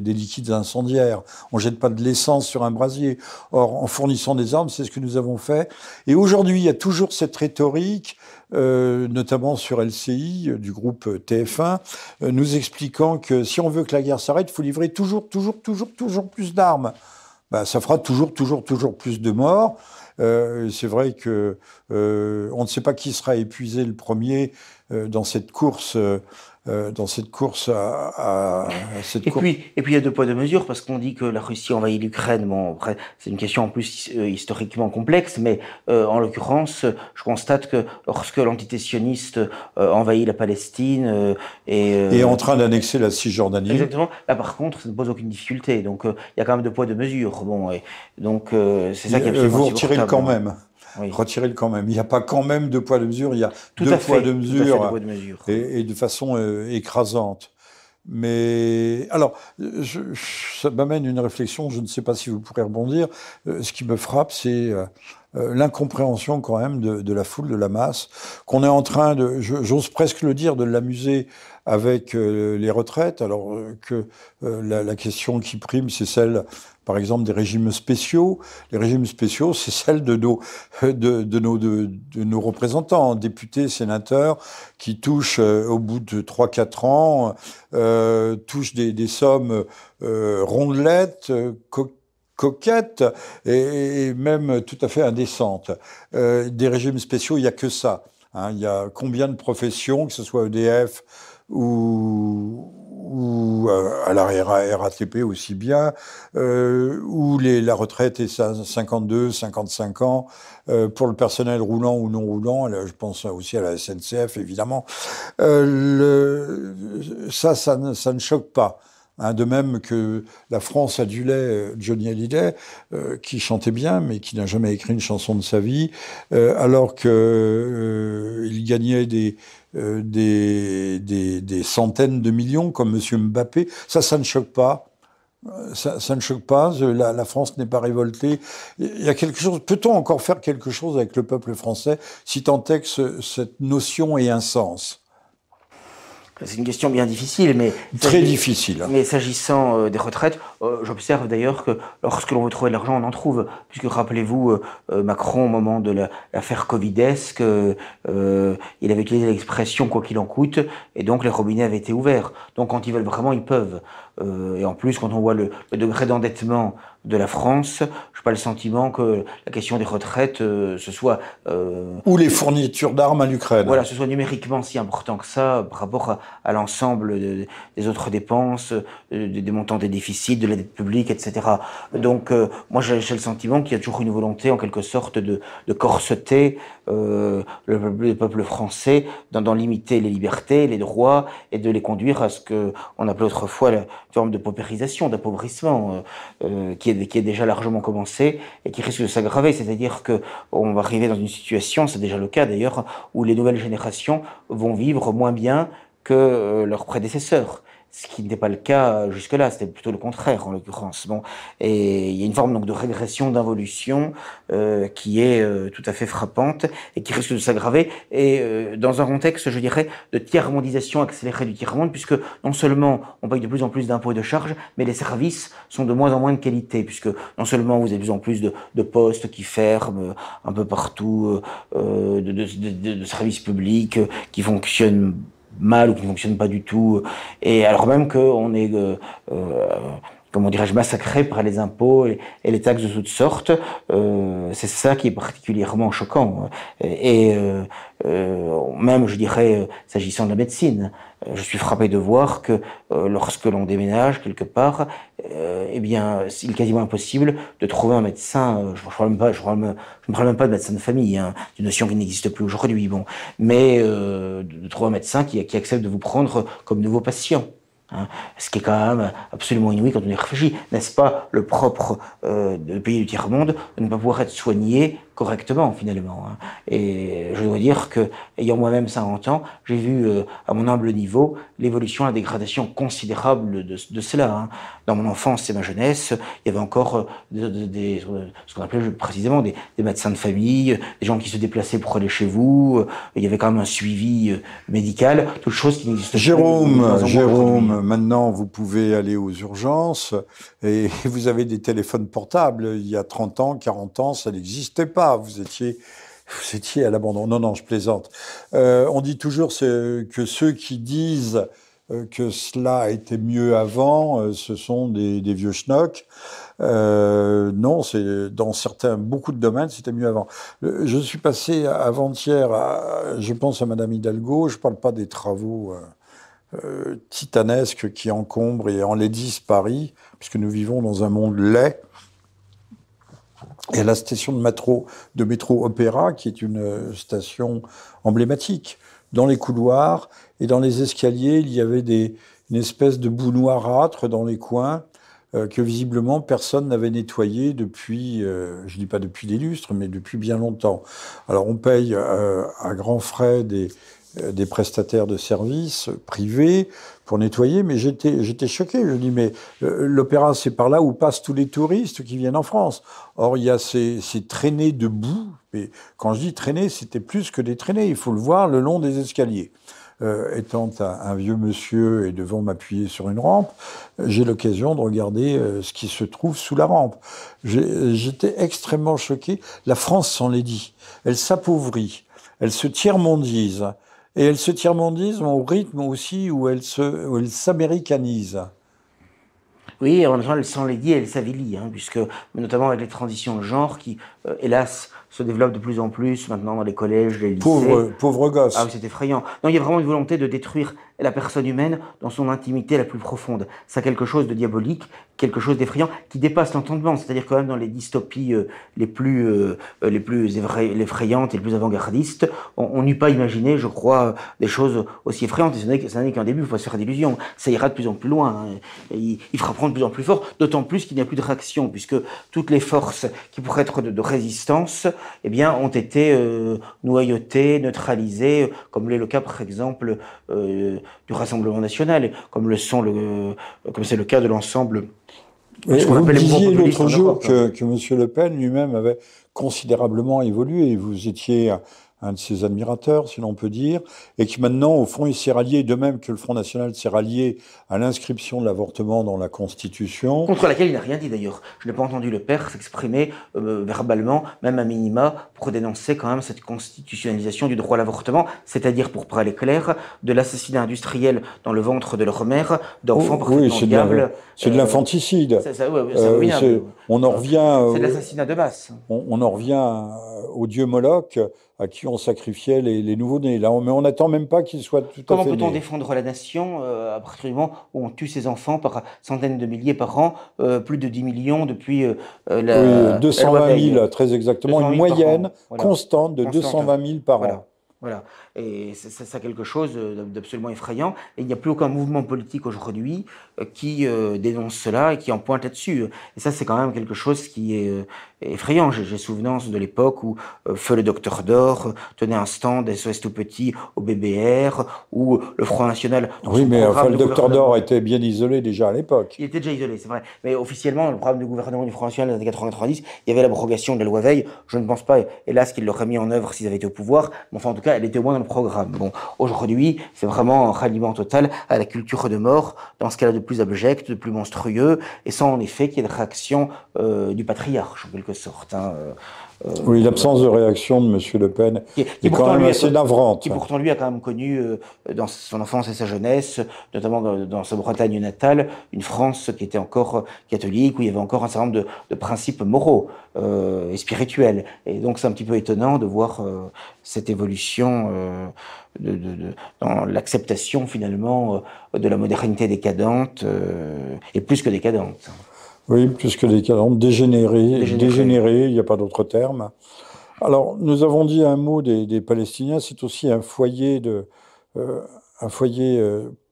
liquides incendiaires. On jette pas de l'essence sur un brasier. Or, en fournissant des armes, c'est ce que nous avons fait. Et aujourd'hui, il y a toujours cette rhétorique, notamment sur LCI, du groupe TF1, nous expliquant que si on veut que la guerre s'arrête, il faut livrer toujours plus d'armes. Ben, ça fera toujours plus de morts. C'est vrai que on ne sait pas qui sera épuisé le premier dans cette course. Et puis il y a deux poids deux mesures, parce qu'on dit que la Russie envahit l'Ukraine. Bon, après c'est une question en plus historiquement complexe, mais en l'occurrence, je constate que lorsque l'entité sioniste envahit la Palestine et est en train d'annexer la Cisjordanie. Exactement. Là, par contre, ça ne pose aucune difficulté. Donc il y a quand même deux poids deux mesures. Bon, et donc c'est ça qui est absolument vous retirez le quand même. Oui. Retirez-le quand même. Il n'y a pas quand même deux poids, deux mesures, il y a deux poids, deux mesures, et de façon écrasante. Mais alors, ça m'amène une réflexion, je ne sais pas si vous pourrez rebondir. Ce qui me frappe, c'est l'incompréhension quand même de la foule, de la masse, qu'on est en train de, j'ose presque le dire, de l'amuser avec les retraites, alors que la question qui prime, c'est celle, par exemple, des régimes spéciaux. Les régimes spéciaux, c'est celle de nos représentants, députés, sénateurs, qui touchent au bout de 3-4 ans, touchent des sommes rondelettes, coquettes et même tout à fait indécentes. Des régimes spéciaux, il n'y a que ça. Hein. Il y a combien de professions, que ce soit EDF ou à la RATP aussi bien, où la retraite est à 52, 55 ans, pour le personnel roulant ou non roulant, je pense aussi à la SNCF évidemment, ça ne choque pas. Hein, de même que la France adulait Johnny Hallyday, qui chantait bien, mais qui n'a jamais écrit une chanson de sa vie, alors qu'il gagnait des centaines de millions, comme Monsieur Mbappé. Ça ne choque pas. Ça ne choque pas. La France n'est pas révoltée. Il y a quelque chose. Peut-on encore faire quelque chose avec le peuple français, si tant est que cette notion ait un sens? C'est une question bien difficile, mais très difficile. Mais s'agissant des retraites, J'observe d'ailleurs que lorsque l'on veut trouver de l'argent, on en trouve. Puisque rappelez-vous, Macron, au moment de l'affaire Covidesque, il avait utilisé l'expression quoi qu'il en coûte, et donc les robinets avaient été ouverts. Donc quand ils veulent vraiment, ils peuvent. Et en plus, quand on voit le degré d'endettement de la France, je n'ai pas le sentiment que la question des retraites, ce soit... Ou les fournitures d'armes à l'Ukraine. Voilà, ce soit numériquement si important que ça par rapport à l'ensemble des autres dépenses, des montants des déficits, de la dette publique, etc. Donc, moi, j'ai le sentiment qu'il y a toujours une volonté, en quelque sorte, de corseter le peuple français, d'en limiter les libertés, les droits, et de les conduire à ce qu'on appelait autrefois la forme de paupérisation, d'appauvrissement, qui est déjà largement commencé et qui risque de s'aggraver. C'est-à-dire que on va arriver dans une situation, c'est déjà le cas d'ailleurs, où les nouvelles générations vont vivre moins bien que leurs prédécesseurs. Ce qui n'était pas le cas jusque-là, c'était plutôt le contraire en l'occurrence. Bon, et il y a une forme donc de régression, d'involution qui est tout à fait frappante et qui risque de s'aggraver. Et dans un contexte, je dirais, de tiers-mondisation accélérée du tiers-monde, puisque non seulement on paye de plus en plus d'impôts et de charges, mais les services sont de moins en moins de qualité, puisque non seulement vous avez de plus en plus de postes qui ferment un peu partout, de services publics qui fonctionnent mal ou qui ne fonctionne pas du tout, et alors même qu'on est, comment dirais-je, massacré par les impôts et les taxes de toutes sortes, c'est ça qui est particulièrement choquant. Et même, je dirais, s'agissant de la médecine, je suis frappé de voir que lorsque l'on déménage quelque part, eh bien, il est quasiment impossible de trouver un médecin. Je ne parle même pas de médecin de famille, hein, une notion qui n'existe plus aujourd'hui. Bon, mais de trouver un médecin qui accepte de vous prendre comme nouveau patient. Hein, ce qui est quand même absolument inouï quand on est réfugié. N'est-ce pas le propre de pays du tiers-monde de ne pas pouvoir être soigné correctement, finalement. Hein. Et je dois dire que, ayant moi-même 50 ans, j'ai vu, à mon humble niveau, l'évolution, la dégradation considérable de cela. Hein. Dans mon enfance et ma jeunesse, il y avait encore ce qu'on appelait précisément des médecins de famille, des gens qui se déplaçaient pour aller chez vous. Il y avait quand même un suivi médical, toutes choses qui n'existent plus. Jérôme, maintenant vous pouvez aller aux urgences et vous avez des téléphones portables. Il y a 30 ans, 40 ans, ça n'existait pas. Vous étiez à l'abandon. Non, je plaisante. On dit toujours que ceux qui disent que cela a été mieux avant, ce sont des vieux schnocks. Non, c'est dans beaucoup de domaines, c'était mieux avant. Je suis passé avant-hier, je pense à Madame Hidalgo, je ne parle pas des travaux titanesques qui encombrent et enlaidissent Paris, puisque nous vivons dans un monde laid. Et à la station de métro Opéra, qui est une station emblématique, dans les couloirs et dans les escaliers, il y avait une espèce de boue noirâtre dans les coins que visiblement personne n'avait nettoyé depuis, je dis pas depuis des lustres, mais depuis bien longtemps. Alors on paye à grands frais des prestataires de services privés pour nettoyer, mais j'étais choqué. Je dis, mais l'Opéra, c'est par là où passent tous les touristes qui viennent en France. Or, il y a ces traînées de boue, et quand je dis traînées, c'était plus que des traînées, il faut le voir le long des escaliers. Étant un vieux monsieur et devant m'appuyer sur une rampe, j'ai l'occasion de regarder ce qui se trouve sous la rampe. J'étais extrêmement choqué. La France s'enlaidit, elle s'appauvrit, elle se tiers-mondise. Et elle se tiers-mondise au rythme aussi où elle s'américanise. Oui, en même temps, elle s'enlaidit et elle s'avilit, hein, puisque, notamment avec les transitions de genre qui, hélas, se développent de plus en plus maintenant dans les collèges, les lycées. Pauvre gosse. Ah oui, c'est effrayant. Non, il y a vraiment une volonté de détruire la personne humaine dans son intimité la plus profonde. Ça a quelque chose de diabolique, quelque chose d'effrayant, qui dépasse l'entendement. C'est-à-dire quand même dans les dystopies les plus effrayantes et les plus avant-gardistes, on n'eût pas imaginé, je crois, des choses aussi effrayantes. Et ce n'est qu'un début, il faut se faire d'illusions. Ça ira de plus en plus loin. Hein. Il frapperont de plus en plus fort, d'autant plus qu'il n'y a plus de réaction, puisque toutes les forces qui pourraient être de résistance, eh bien, ont été noyautées, neutralisées, comme l'est le cas, par exemple, du Rassemblement national, comme c'est le cas de l'ensemble. Vous me disiez l'autre jour que M. Le Pen lui-même avait considérablement évolué. Vous étiez un de ses admirateurs, si l'on peut dire, et qui maintenant, au fond, il s'est rallié, de même que le Front National s'est rallié à l'inscription de l'avortement dans la Constitution. Contre laquelle il n'a rien dit d'ailleurs. Je n'ai pas entendu le père s'exprimer verbalement, même à minima, pour dénoncer quand même cette constitutionnalisation du droit à l'avortement, c'est-à-dire, pour parler clair, de l'assassinat industriel dans le ventre de leur mère d'enfants parfaitement viables. C'est de l'infanticide. On en revient. C'est de l'assassinat de masse. On en revient au dieu Moloch, à qui on sacrifiait les nouveau-nés. Là, mais on n'attend même pas qu'ils soient tout à fait Comment peut-on nés. défendre la nation à partir du moment où on tue ses enfants par centaines de milliers par an, plus de 10 millions depuis la 220 000, très exactement, une moyenne constante de 220 000 par an. Voilà, et c'est quelque chose d'absolument effrayant. Et il n'y a plus aucun mouvement politique aujourd'hui qui dénonce cela et qui en pointe là-dessus. Et ça, c'est quand même quelque chose qui est effrayant. J'ai souvenance de l'époque où Feu le Docteur d'Or tenait un stand SOS Tout Petit au BBR, où le Front National... Oui, mais enfin, le Docteur d'Or était bien isolé déjà à l'époque. Il était déjà isolé, c'est vrai. Mais officiellement, le programme de gouvernement du Front National dans les années 90, il y avait l'abrogation de la loi Veil. Je ne pense pas, hélas, qu'ils l'auraient mis en œuvre s'ils avaient été au pouvoir. Mais enfin, en tout cas, elle était au moins dans le programme. Bon, aujourd'hui, c'est vraiment un ralliement total à la culture de mort, dans ce qu'elle a de plus abject, de plus monstrueux, et sans en effet qu'il y ait de réaction du patriarche, en quelque sorte. Oui, l'absence de réaction de M. Le Pen est quand même assez navrante. Qui pourtant, lui, a quand même connu, dans son enfance et sa jeunesse, notamment dans sa Bretagne natale, une France qui était encore catholique, où il y avait encore un certain nombre de principes moraux et spirituels. Et donc, c'est un petit peu étonnant de voir cette évolution dans l'acceptation, finalement, de la modernité décadente, et plus que décadente. Oui, plus que décadente, dégénérée, il n'y a pas d'autre terme. Alors, nous avons dit un mot des Palestiniens, c'est aussi un foyer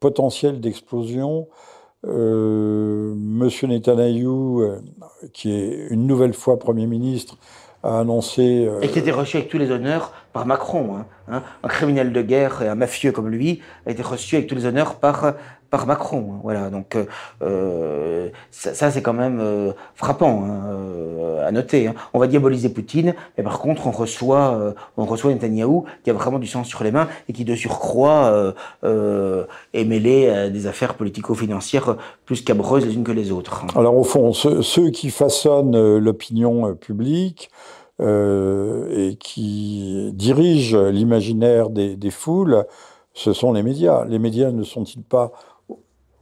potentiel d'explosion. Monsieur Netanyahou, qui est une nouvelle fois Premier ministre, a annoncé... Et qui a été reçu avec tous les honneurs par Macron. Un criminel de guerre et un mafieux comme lui a été reçu avec tous les honneurs par Macron. Voilà, donc ça c'est quand même frappant à noter. On va diaboliser Poutine, mais par contre on reçoit Netanyahou qui a vraiment du sang sur les mains et qui de surcroît est mêlé à des affaires politico-financières plus cabreuses les unes que les autres. Alors au fond, ceux qui façonnent l'opinion publique et qui dirigent l'imaginaire des foules, ce sont les médias. Les médias ne sont-ils pas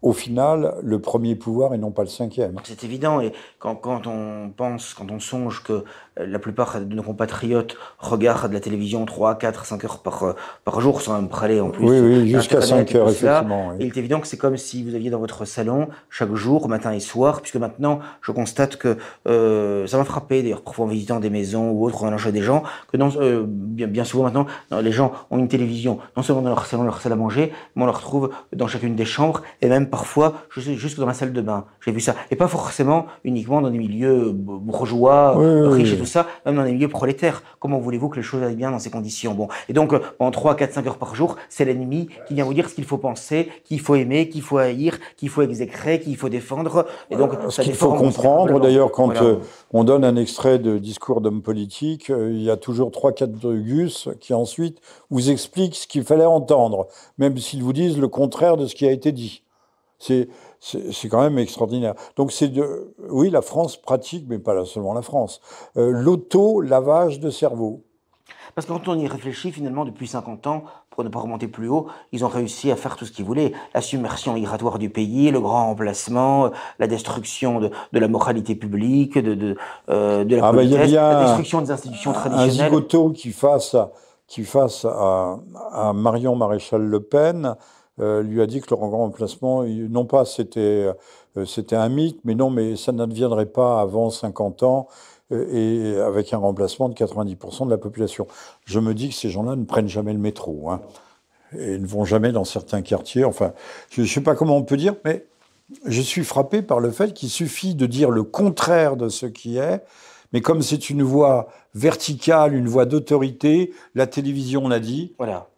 au final, le premier pouvoir et non pas le cinquième? C'est évident, et quand on songe que la plupart de nos compatriotes regardent la télévision 3, 4, 5 heures par jour, sans même parler en plus. Oui, jusqu'à 5 heures, effectivement. Oui. Il est évident que c'est comme si vous aviez dans votre salon, chaque jour, matin et soir, puisque maintenant, je constate que, ça m'a frappé, d'ailleurs, parfois en visitant des maisons ou autres, en allant chez des gens, que bien souvent maintenant, les gens ont une télévision, non seulement dans leur salon, leur salle à manger, mais on la retrouve dans chacune des chambres, et même parfois, jusque dans la salle de bain. J'ai vu ça. Et pas forcément uniquement dans des milieux bourgeois, riches et tout ça, même dans des milieux prolétaires. Comment voulez-vous que les choses aillent bien dans ces conditions? Bon. Et donc, en 3, 4, 5 heures par jour, c'est l'ennemi qui vient vous dire ce qu'il faut penser, qu'il faut aimer, qu'il faut haïr, qu'il faut exécrer, qu'il faut défendre. Et donc, ce qu'il faut comprendre, d'ailleurs, quand on donne un extrait de discours d'homme politique, il y a toujours 3-4 gus qui ensuite vous expliquent ce qu'il fallait entendre, même s'ils vous disent le contraire de ce qui a été dit. C'est quand même extraordinaire. Donc oui, la France pratique, mais pas seulement la France, l'auto-lavage de cerveau. Parce que quand on y réfléchit, finalement, depuis 50 ans, pour ne pas remonter plus haut, ils ont réussi à faire tout ce qu'ils voulaient. La submersion migratoire du pays, le grand remplacement, la destruction de la moralité publique, de la politesse, la destruction des institutions traditionnelles. Un zigoto qui face à Marion Maréchal Le Pen lui a dit que le grand remplacement, non pas c'était un mythe, mais non, mais ça n'adviendrait pas avant 50 ans et avec un remplacement de 90% de la population. Je me dis que ces gens-là ne prennent jamais le métro, et ne vont jamais dans certains quartiers. Enfin, je ne sais pas comment on peut dire, mais je suis frappé par le fait qu'il suffit de dire le contraire de ce qui est, mais comme c'est une voix verticale, une voix d'autorité, la télévision l'a dit. Voilà.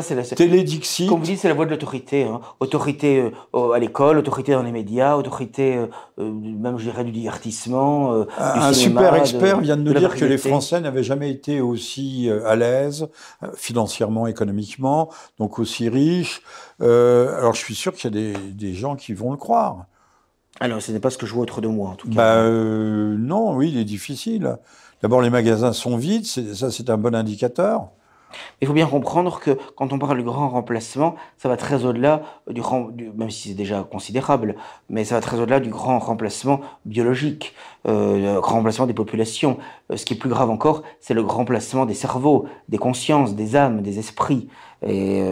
Ça, c'est Télédixit. Comme vous dites, c'est la voix de l'autorité. Hein. Autorité à l'école, autorité dans les médias, autorité, même, je dirais, du divertissement, du Un cinéma, super expert vient de nous dire que les variété. Français n'avaient jamais été aussi à l'aise, financièrement, économiquement, donc aussi riches. Alors, je suis sûr qu'il y a des gens qui vont le croire. Alors, ce n'est pas ce que je vois autour de moi, en tout cas. Bah, non, oui, il est difficile. D'abord, les magasins sont vides, ça c'est un bon indicateur. Il faut bien comprendre que quand on parle du grand remplacement, ça va très au-delà même si c'est déjà considérable, mais ça va très au-delà du grand remplacement biologique, le grand remplacement des populations. Ce qui est plus grave encore, c'est le grand remplacement des cerveaux, des consciences, des âmes, des esprits. Et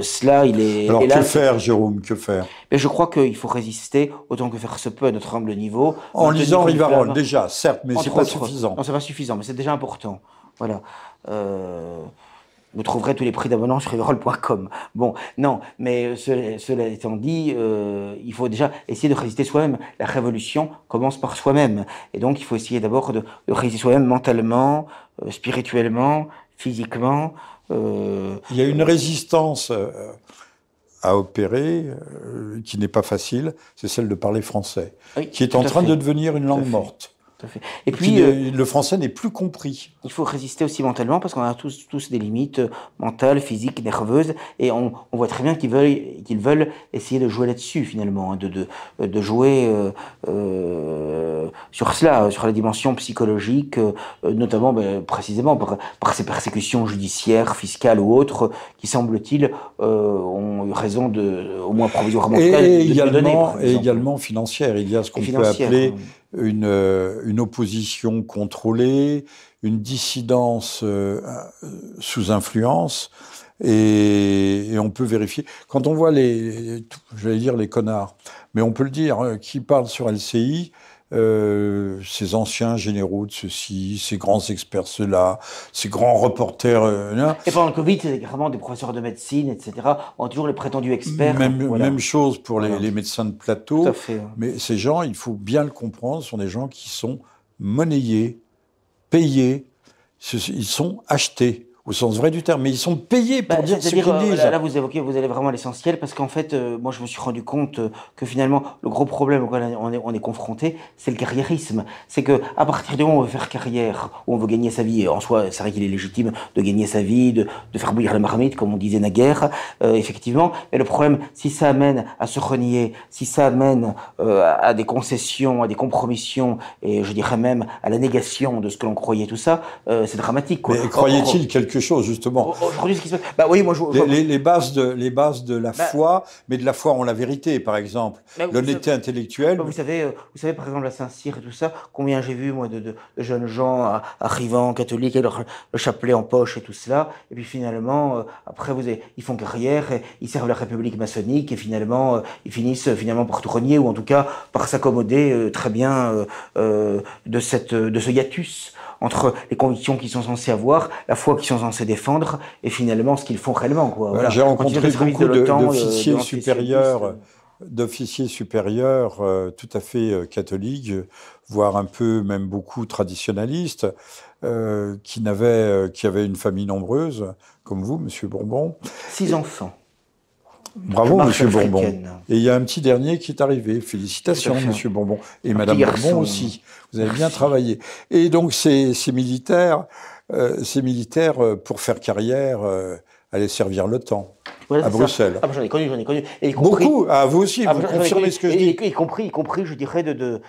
cela, il est... Alors, hélas, que faire, Jérôme, que faire? mais je crois qu'il faut résister autant que faire se peut à notre humble niveau. En maintenir lisant une Rivarol, flamme, déjà, certes, mais c'est entre pas autres. suffisant. Non, c'est pas suffisant, mais c'est déjà important. Voilà. Vous trouverez tous les prix d'abonnement sur rivarol.com. Bon, non, mais cela étant dit, il faut déjà essayer de résister soi-même. La révolution commence par soi-même. Et donc, il faut essayer d'abord de résister soi-même mentalement, spirituellement, physiquement. Il y a une résistance à opérer qui n'est pas facile, c'est celle de parler français, Oui, qui est en train de devenir une langue morte. Tout à fait. Et puis, le français n'est plus compris. il faut résister aussi mentalement parce qu'on a tous des limites mentales, physiques, nerveuses, et on voit très bien qu'ils veulent essayer de jouer là-dessus finalement, hein, de jouer sur cela, sur la dimension psychologique, notamment précisément par ces persécutions judiciaires, fiscales ou autres, qui semble-t-il ont eu raison au moins provisoirement, Et de donner. également financière. Il y a ce qu'on peut appeler une opposition contrôlée, une dissidence sous influence, et on peut vérifier. Quand on voit j'allais dire les connards, mais on peut le dire, qui parlent sur LCI, ces anciens généraux de ceci, ces grands experts cela, ces grands reporters. Et pendant le Covid, c'est vraiment des professeurs de médecine, etc., ont toujours les prétendus experts. Même chose pour les médecins de plateau. Tout à fait. Mais ces gens, il faut bien le comprendre, sont des gens qui sont monnayés, payés, ils sont achetés. Au sens vrai du terme, mais ils sont payés pour dire ce qu'ils disent. Là, vous allez vraiment à l'essentiel, parce qu'en fait, moi, je me suis rendu compte que finalement, le gros problème auquel on est confronté, c'est le carriérisme. C'est que à partir du moment où on veut faire carrière, où on veut gagner sa vie, en soi, c'est vrai qu'il est légitime de gagner sa vie, de faire bouillir la marmite, comme on disait naguère, effectivement. Mais le problème, si ça amène à se renier, si ça amène à des concessions, à des compromissions, et je dirais même à la négation de ce que l'on croyait, tout ça, c'est dramatique, quoi. Mais croyait-il quelque chose, justement? Aujourd'hui, ce qui se passe... Bah oui, moi, les bases de la foi, mais de la foi en la vérité, par exemple. L'honnêteté intellectuelle. Vous savez, par exemple, à Saint-Cyr et tout ça, combien j'ai vu, moi, de jeunes gens arrivant, catholiques, avec le chapelet en poche et tout cela, et puis finalement, après, ils font carrière, et ils servent la République maçonnique, et finalement, ils finissent par tout renier, ou en tout cas, par s'accommoder très bien de ce hiatus entre les convictions qu'ils sont censés avoir, la foi qu'ils sont censés défendre, et finalement ce qu'ils font réellement, quoi. Voilà. J'ai rencontré beaucoup d'officiers supérieurs tout à fait catholiques, voire un peu, même beaucoup traditionnalistes, qui avaient une famille nombreuse, comme vous, Monsieur Bourbon. 6 enfants. Bravo, Monsieur Bourbon. Et il y a un petit dernier qui est arrivé. Félicitations, Monsieur Bourbon. Et Madame Bourbon aussi. Vous avez bien travaillé. Et donc, ces militaires, pour faire carrière, allaient servir l'OTAN. Voilà, à Bruxelles. Ah, j'en ai connu. Et beaucoup. Ah, vous aussi, vous confirmez ce que je dis. Y compris, je dirais, de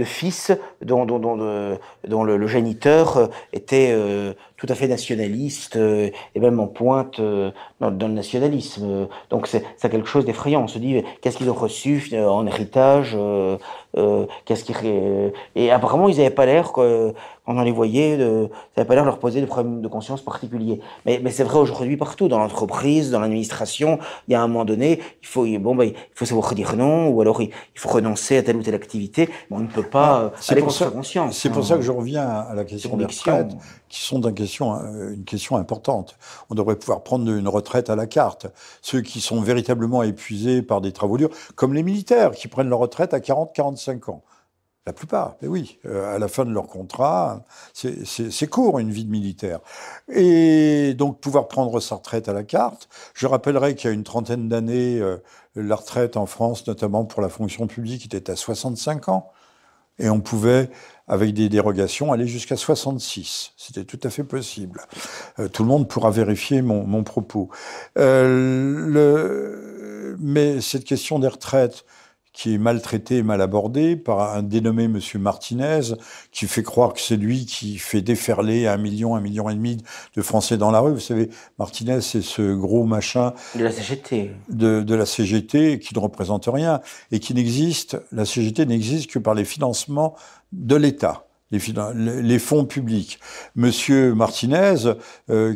fils dont le géniteur était tout à fait nationaliste et même en pointe dans le nationalisme. Donc c'est quelque chose d'effrayant. On se dit qu'est-ce qu'ils ont reçu en héritage, et apparemment ils n'avaient pas l'air quand on les voyait, ça n'avait pas l'air de leur poser des problèmes de conscience particuliers. Mais c'est vrai aujourd'hui partout, dans l'entreprise, dans l'administration, il y a un moment donné, il faut savoir dire non, ou alors il faut renoncer à telle ou telle activité. Mais on ne peut pas aller contre sa conscience. C'est pour ça que je reviens à la question des retraites, qui sont une question importante. On devrait pouvoir prendre une retraite à la carte. Ceux qui sont véritablement épuisés par des travaux durs, comme les militaires, qui prennent leur retraite à 40-45 ans. La plupart, mais oui, à la fin de leur contrat, c'est court une vie de militaire. Et donc pouvoir prendre sa retraite à la carte. Je rappellerai qu'il y a une trentaine d'années, la retraite en France, notamment pour la fonction publique, était à 65 ans. Et on pouvait, avec des dérogations, aller jusqu'à 66. C'était tout à fait possible. Tout le monde pourra vérifier mon propos. Mais cette question des retraites, qui est maltraité et mal abordé par un dénommé Monsieur Martinez, qui fait croire que c'est lui qui fait déferler 1 million, 1,5 million de Français dans la rue. Vous savez, Martinez, c'est ce gros machin de la CGT, de la CGT qui ne représente rien et qui n'existe. La CGT n'existe que par les financements de l'État. Les fonds publics. Monsieur Martinez,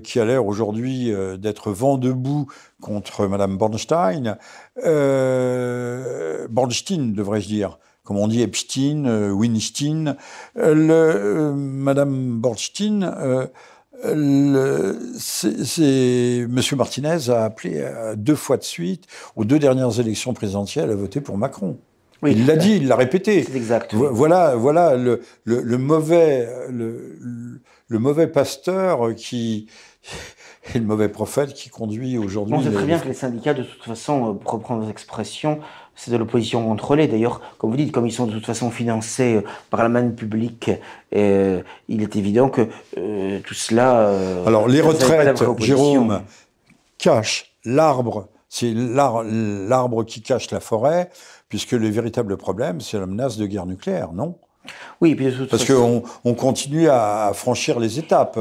qui a l'air aujourd'hui d'être vent debout contre Madame Bornstein, Bornstein devrais-je dire, comme on dit Epstein, Weinstein, Madame Bornstein, Monsieur Martinez a appelé 2 fois de suite, aux 2 dernières élections présidentielles, à voter pour Macron. Oui, il l'a dit, il l'a répété. C'est exact. Oui. Voilà le mauvais pasteur qui et le mauvais prophète qui conduit aujourd'hui. On sait très bien que les syndicats, de toute façon, pour reprendre vos expressions, c'est de l'opposition contrôlée. D'ailleurs, comme vous dites, comme ils sont de toute façon financés par la manne publique, il est évident que tout cela. Alors les retraites, Jérôme, cachent l'arbre. C'est l'arbre qui cache la forêt, puisque le véritable problème, c'est la menace de guerre nucléaire, non ? Oui, puis de toute façon, parce qu'on continue à franchir les étapes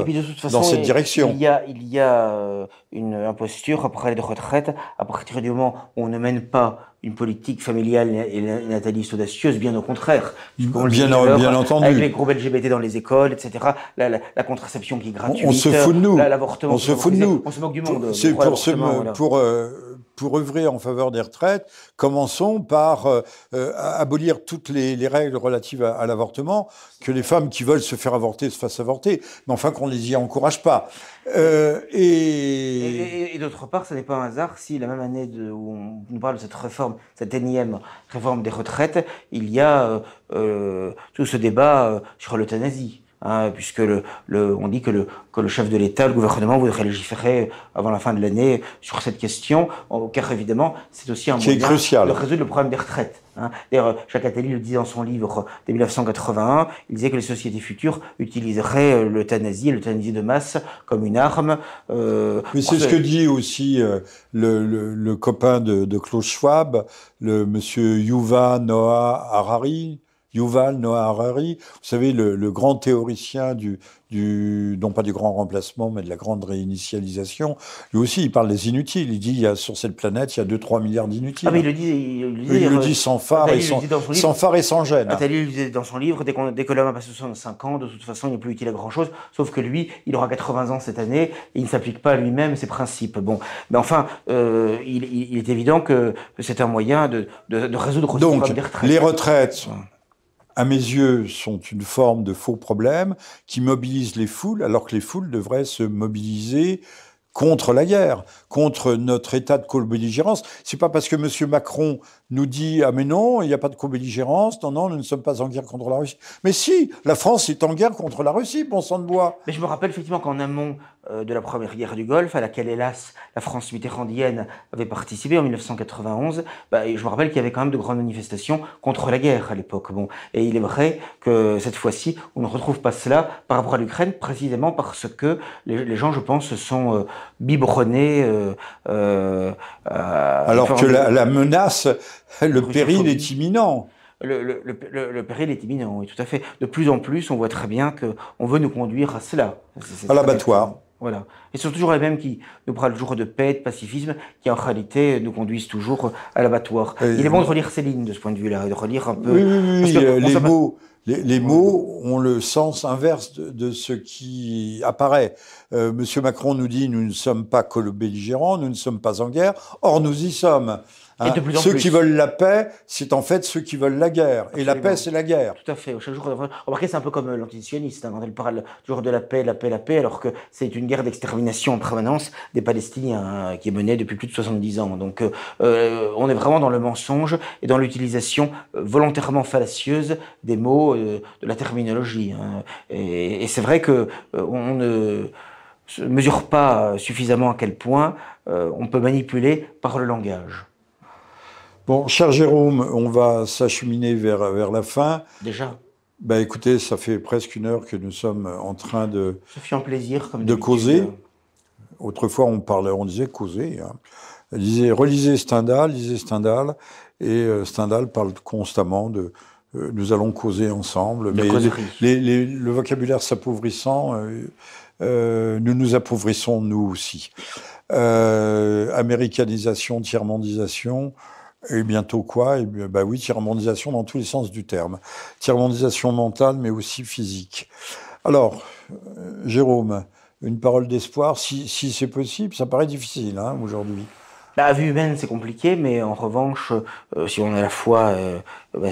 dans cette direction. Il y a une imposture après les retraites, à partir du moment où on ne mène pas une politique familiale et nataliste audacieuse, bien au contraire. Bien entendu. Avec les groupes LGBT dans les écoles, etc. La contraception qui est gratuite. On se fout de nous. L'avortement. On se fout de nous. On se moque du monde. C'est pour œuvrer en faveur des retraites, commençons par abolir toutes les règles relatives à l'avortement, que les femmes qui veulent se faire avorter se fassent avorter, mais enfin qu'on ne les y encourage pas. Et d'autre part, ce n'est pas un hasard si la même année où on nous parle de cette réforme, cette énième réforme des retraites, il y a tout ce débat sur l'euthanasie. Puisque on dit que le chef de l'État, le gouvernement, voudrait légiférer avant la fin de l'année sur cette question, car évidemment, c'est aussi un moyen de résoudre le problème des retraites. D'ailleurs, Jacques Attali le disait dans son livre de 1981, il disait que les sociétés futures utiliseraient l'euthanasie de masse comme une arme. Mais c'est ce que dit aussi le copain de Klaus Schwab, le monsieur Yuval Noah Harari, vous savez, le grand théoricien non pas du grand remplacement, mais de la grande réinitialisation. Lui aussi, il parle des inutiles. Il dit, sur cette planète, il y a 2-3 milliards d'inutiles. Ah, mais il le dit sans phare et sans gêne. Attali le disait dans son livre, dès que l'homme a passé 65 ans, de toute façon, il n'est plus utile à grand-chose, sauf que lui, il aura 80 ans cette année, et il ne s'applique pas à lui-même ses principes. Bon, mais enfin, il est évident que c'est un moyen de résoudre aussi le problème des retraites. Les retraites... à mes yeux, sont une forme de faux problème qui mobilise les foules, alors que les foules devraient se mobiliser contre la guerre, contre notre état de co-belligérance. C'est pas parce que M. Macron nous dit « Ah mais non, il n'y a pas de co-belligérance, non, nous ne sommes pas en guerre contre la Russie ». Mais si, la France est en guerre contre la Russie, bon sang de bois. Mais je me rappelle effectivement qu'en amont de la première guerre du Golfe, à laquelle hélas la France mitterrandienne avait participé en 1991, je me rappelle qu'il y avait quand même de grandes manifestations contre la guerre à l'époque. Bon, et il est vrai que cette fois-ci, on ne retrouve pas cela par rapport à l'Ukraine, précisément parce que les gens, je pense, se sont biberonnés. Alors que la menace, le péril est imminent. Le péril est imminent, oui, tout à fait. De plus en plus, on voit très bien qu'on veut nous conduire à cela. À l'abattoir. Voilà. Et ce sont toujours les mêmes qui nous parlent toujours de paix, de pacifisme, qui en réalité nous conduisent toujours à l'abattoir. Il est bon de relire Céline de ce point de vue-là, de relire un peu. Oui, les mots ont le sens inverse de ce qui apparaît. Monsieur Macron nous dit « nous ne sommes pas co-belligérants, nous ne sommes pas en guerre ». Or, nous y sommes. Hein. Et de plus en ceux plus. qui veulent la paix, c'est en fait ceux qui veulent la guerre. Absolument. Et la paix, c'est la guerre. Tout à fait. Chaque jour, remarquez, c'est un peu comme l'antisioniste, hein, quand elle parle toujours de la paix, la paix, la paix, alors que c'est une guerre d'extermination en permanence des Palestiniens, hein, qui est menée depuis plus de 70 ans. Donc, on est vraiment dans le mensonge et dans l'utilisation volontairement fallacieuse des mots, de la terminologie. Hein. Et c'est vrai que on ne mesure pas suffisamment à quel point on peut manipuler par le langage. Bon, cher Jérôme, on va s'acheminer vers la fin. Déjà. Ben, écoutez, ça fait presque 1 heure que nous sommes en train de plaisir, comme de causer. Autrefois, on disait causer. Hein. Relisez Stendhal, lisez Stendhal, et Stendhal parle constamment de nous allons causer ensemble. Mais le vocabulaire s'appauvrissant, nous nous appauvrissons nous aussi. Américanisation, tiers-mondisation. Et bientôt quoi? Et bien, bah oui, tiers-mondisation dans tous les sens du terme. Tiers-mondisation mentale, mais aussi physique. Alors, Jérôme, une parole d'espoir, si c'est possible, ça paraît difficile hein, aujourd'hui. À vue humaine, c'est compliqué, mais en revanche, si on a la foi,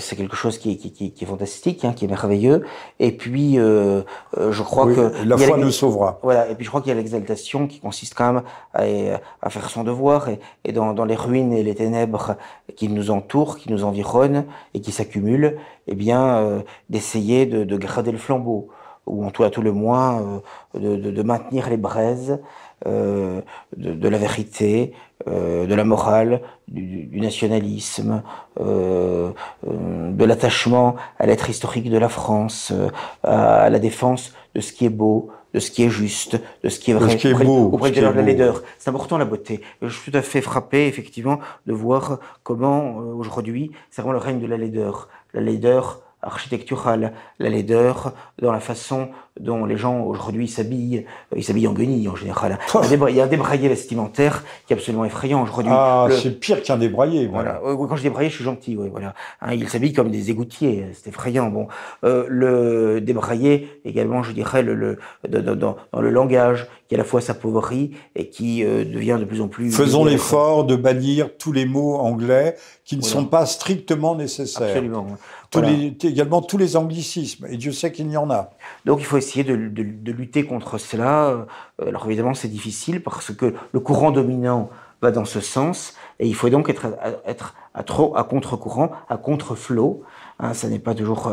c'est quelque chose qui est fantastique, hein, qui est merveilleux. Et puis, je crois que la foi nous sauvera. Voilà. Et puis, je crois qu'il y a l'exaltation qui consiste quand même à faire son devoir et dans les ruines et les ténèbres qui nous entourent, qui nous environnent et qui s'accumulent, eh bien, d'essayer de grader le flambeau, ou en tout le moins de maintenir les braises de la vérité, de la morale, du nationalisme, de l'attachement à l'être historique de la France, à la défense de ce qui est beau, de ce qui est juste, de ce qui est vrai, auprès de la laideur. C'est important la beauté. Je suis tout à fait frappé, effectivement, de voir comment, aujourd'hui, c'est vraiment le règne de la laideur. La laideur architecturale, la laideur dans la façon dont les gens aujourd'hui s'habillent. Ils s'habillent en guenilles en général. Il y a un débraillé vestimentaire qui est absolument effrayant aujourd'hui. Ah, c'est pire qu'un débraillé. Voilà. Quand je dis débraillé, je suis gentil. Ouais, voilà. Hein, ils s'habillent comme des égoutiers. C'est effrayant. Bon, le débraillé également, je dirais, dans le langage qui à la fois s'appauvrit et qui devient de plus en plus. Faisons l'effort de bannir tous les mots anglais qui ne sont pas strictement nécessaires. Absolument. Également tous les anglicismes, et Dieu sait qu'il y en a. Donc il faut essayer de lutter contre cela. Alors évidemment c'est difficile parce que le courant dominant va dans ce sens, et il faut donc être à contre-courant, à contre-flot. Hein, ça n'est pas toujours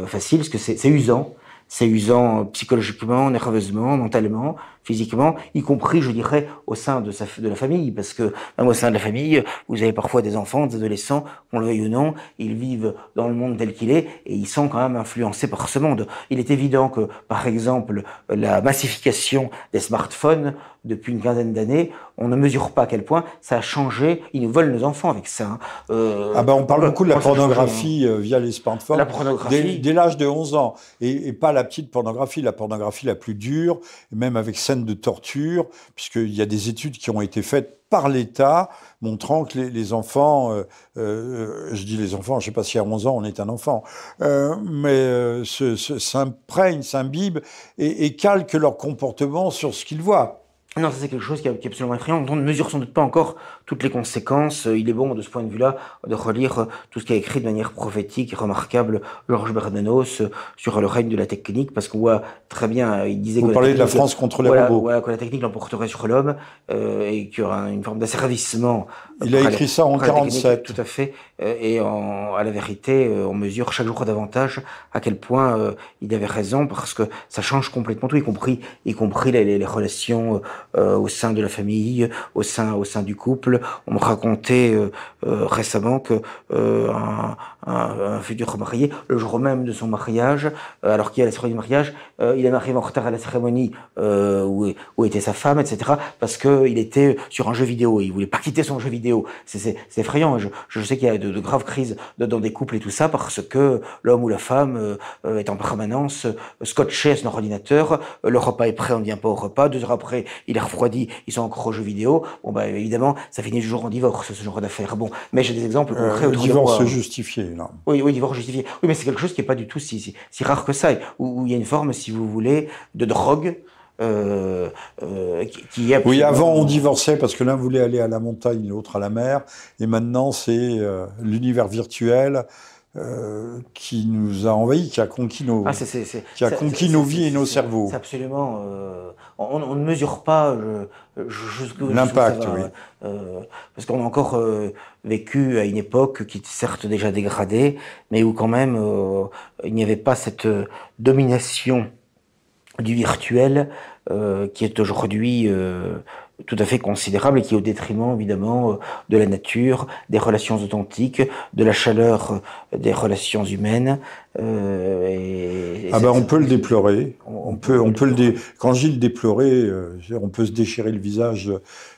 facile parce que c'est usant. C'est usant psychologiquement, nerveusement, mentalement, physiquement, y compris, je dirais, au sein de la famille, parce que même au sein de la famille, vous avez parfois des enfants, des adolescents, qu'on le veuille ou non, ils vivent dans le monde tel qu'il est, et ils sont quand même influencés par ce monde. Il est évident que, par exemple, la massification des smartphones depuis une quinzaine d'années, on ne mesure pas à quel point ça a changé. Ils nous volent nos enfants avec ça. On parle beaucoup de la pornographie via les smartphones. La pornographie. Dès l'âge de 11 ans. Et pas la petite pornographie, la pornographie la plus dure, même avec scènes de torture, puisqu'il y a des études qui ont été faites par l'État, montrant que les enfants, je dis les enfants, je ne sais pas si à 11 ans on est un enfant, mais s'imprègnent, s'imbibent et calquent leur comportement sur ce qu'ils voient. Non, ça c'est quelque chose qui est absolument effrayant. On ne mesure sans doute pas encore toutes les conséquences. Il est bon, de ce point de vue-là, de relire tout ce qu'a écrit de manière prophétique et remarquable Georges Bernanos sur le règne de la technique, parce qu'on voit très bien, il disait Vous parlez de la France contre les robots. Voilà, que la technique l'emporterait sur l'homme, et qu'il y aura une forme d'asservissement. Il a écrit ça en 47. Tout à fait. Et à la vérité, on mesure chaque jour davantage à quel point il avait raison, parce que ça change complètement tout, y compris les relations au sein de la famille, au sein du couple. On me racontait récemment que un futur marié, le jour même de son mariage, alors qu'il y a la cérémonie du mariage, il est arrivé en retard à la cérémonie où était sa femme, etc., parce que il était sur un jeu vidéo et il voulait pas quitter son jeu vidéo. C'est effrayant. Je sais qu'il y a de graves crises dans des couples et tout ça, parce que l'homme ou la femme est en permanence scotché à son ordinateur. Le repas est prêt, on ne vient pas au repas. 2 heures après, il est refroidi, ils sont encore aux jeux vidéo. Bon, bah, évidemment, ça finit toujours en divorce, ce genre d'affaires. Bon, mais j'ai des exemples concrets. Divorce justifié, là. Oui, divorce justifié. Oui, mais c'est quelque chose qui est pas du tout si rare que ça, où il y a une forme, si vous voulez, de drogue, Oui, avant on divorçait parce que l'un voulait aller à la montagne, l'autre à la mer, et maintenant c'est l'univers virtuel qui nous a envahis, qui a conquis nos vies et nos cerveaux. C'est absolument. On ne mesure pas jusqu'où l'impact, ça va. oui. Parce qu'on a encore vécu à une époque qui est certes déjà dégradée, mais où quand même il n'y avait pas cette domination du virtuel qui est aujourd'hui tout à fait considérable et qui est au détriment évidemment de la nature, des relations authentiques, de la chaleur des relations humaines. On peut le déplorer. Quand je dis le déplorer, on peut se déchirer le visage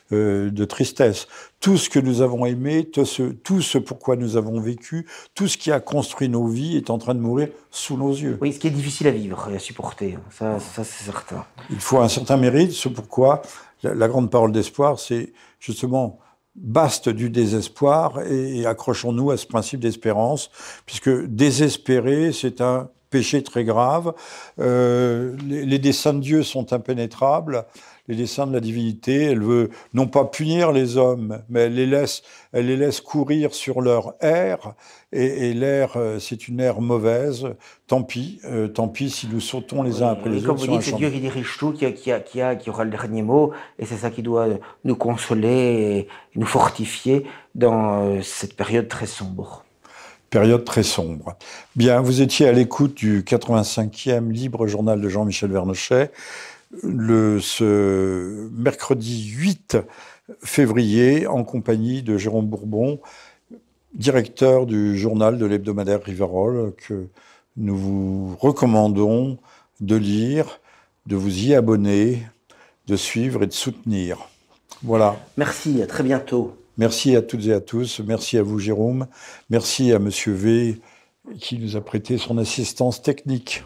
de tristesse. Tout ce que nous avons aimé, tout ce pourquoi nous avons vécu, tout ce qui a construit nos vies est en train de mourir sous nos yeux. Oui, ce qui est difficile à vivre et à supporter, ça c'est certain. Il faut un certain mérite, c'est pourquoi la grande parole d'espoir, c'est justement baste du désespoir et accrochons-nous à ce principe d'espérance, puisque désespérer, c'est un péché très grave. Les desseins de Dieu sont impénétrables. Les desseins de la divinité, elle veut non pas punir les hommes, mais elle les laisse courir sur leur ère, et l'ère, c'est une ère mauvaise. Tant pis si nous sautons les uns après les autres. Comme vous dites, c'est Dieu qui dirige tout, qui aura le dernier mot, et c'est ça qui doit nous consoler et nous fortifier dans cette période très sombre. Période très sombre. Bien, vous étiez à l'écoute du 85e Libre Journal de Jean-Michel Vernochet. Ce mercredi 8 février, en compagnie de Jérôme Bourbon, directeur du journal de l'hebdomadaire Rivarol, que nous vous recommandons de lire, de vous y abonner, de suivre et de soutenir. Voilà. Merci, à très bientôt. Merci à toutes et à tous. Merci à vous, Jérôme. Merci à Monsieur V, qui nous a prêté son assistance technique.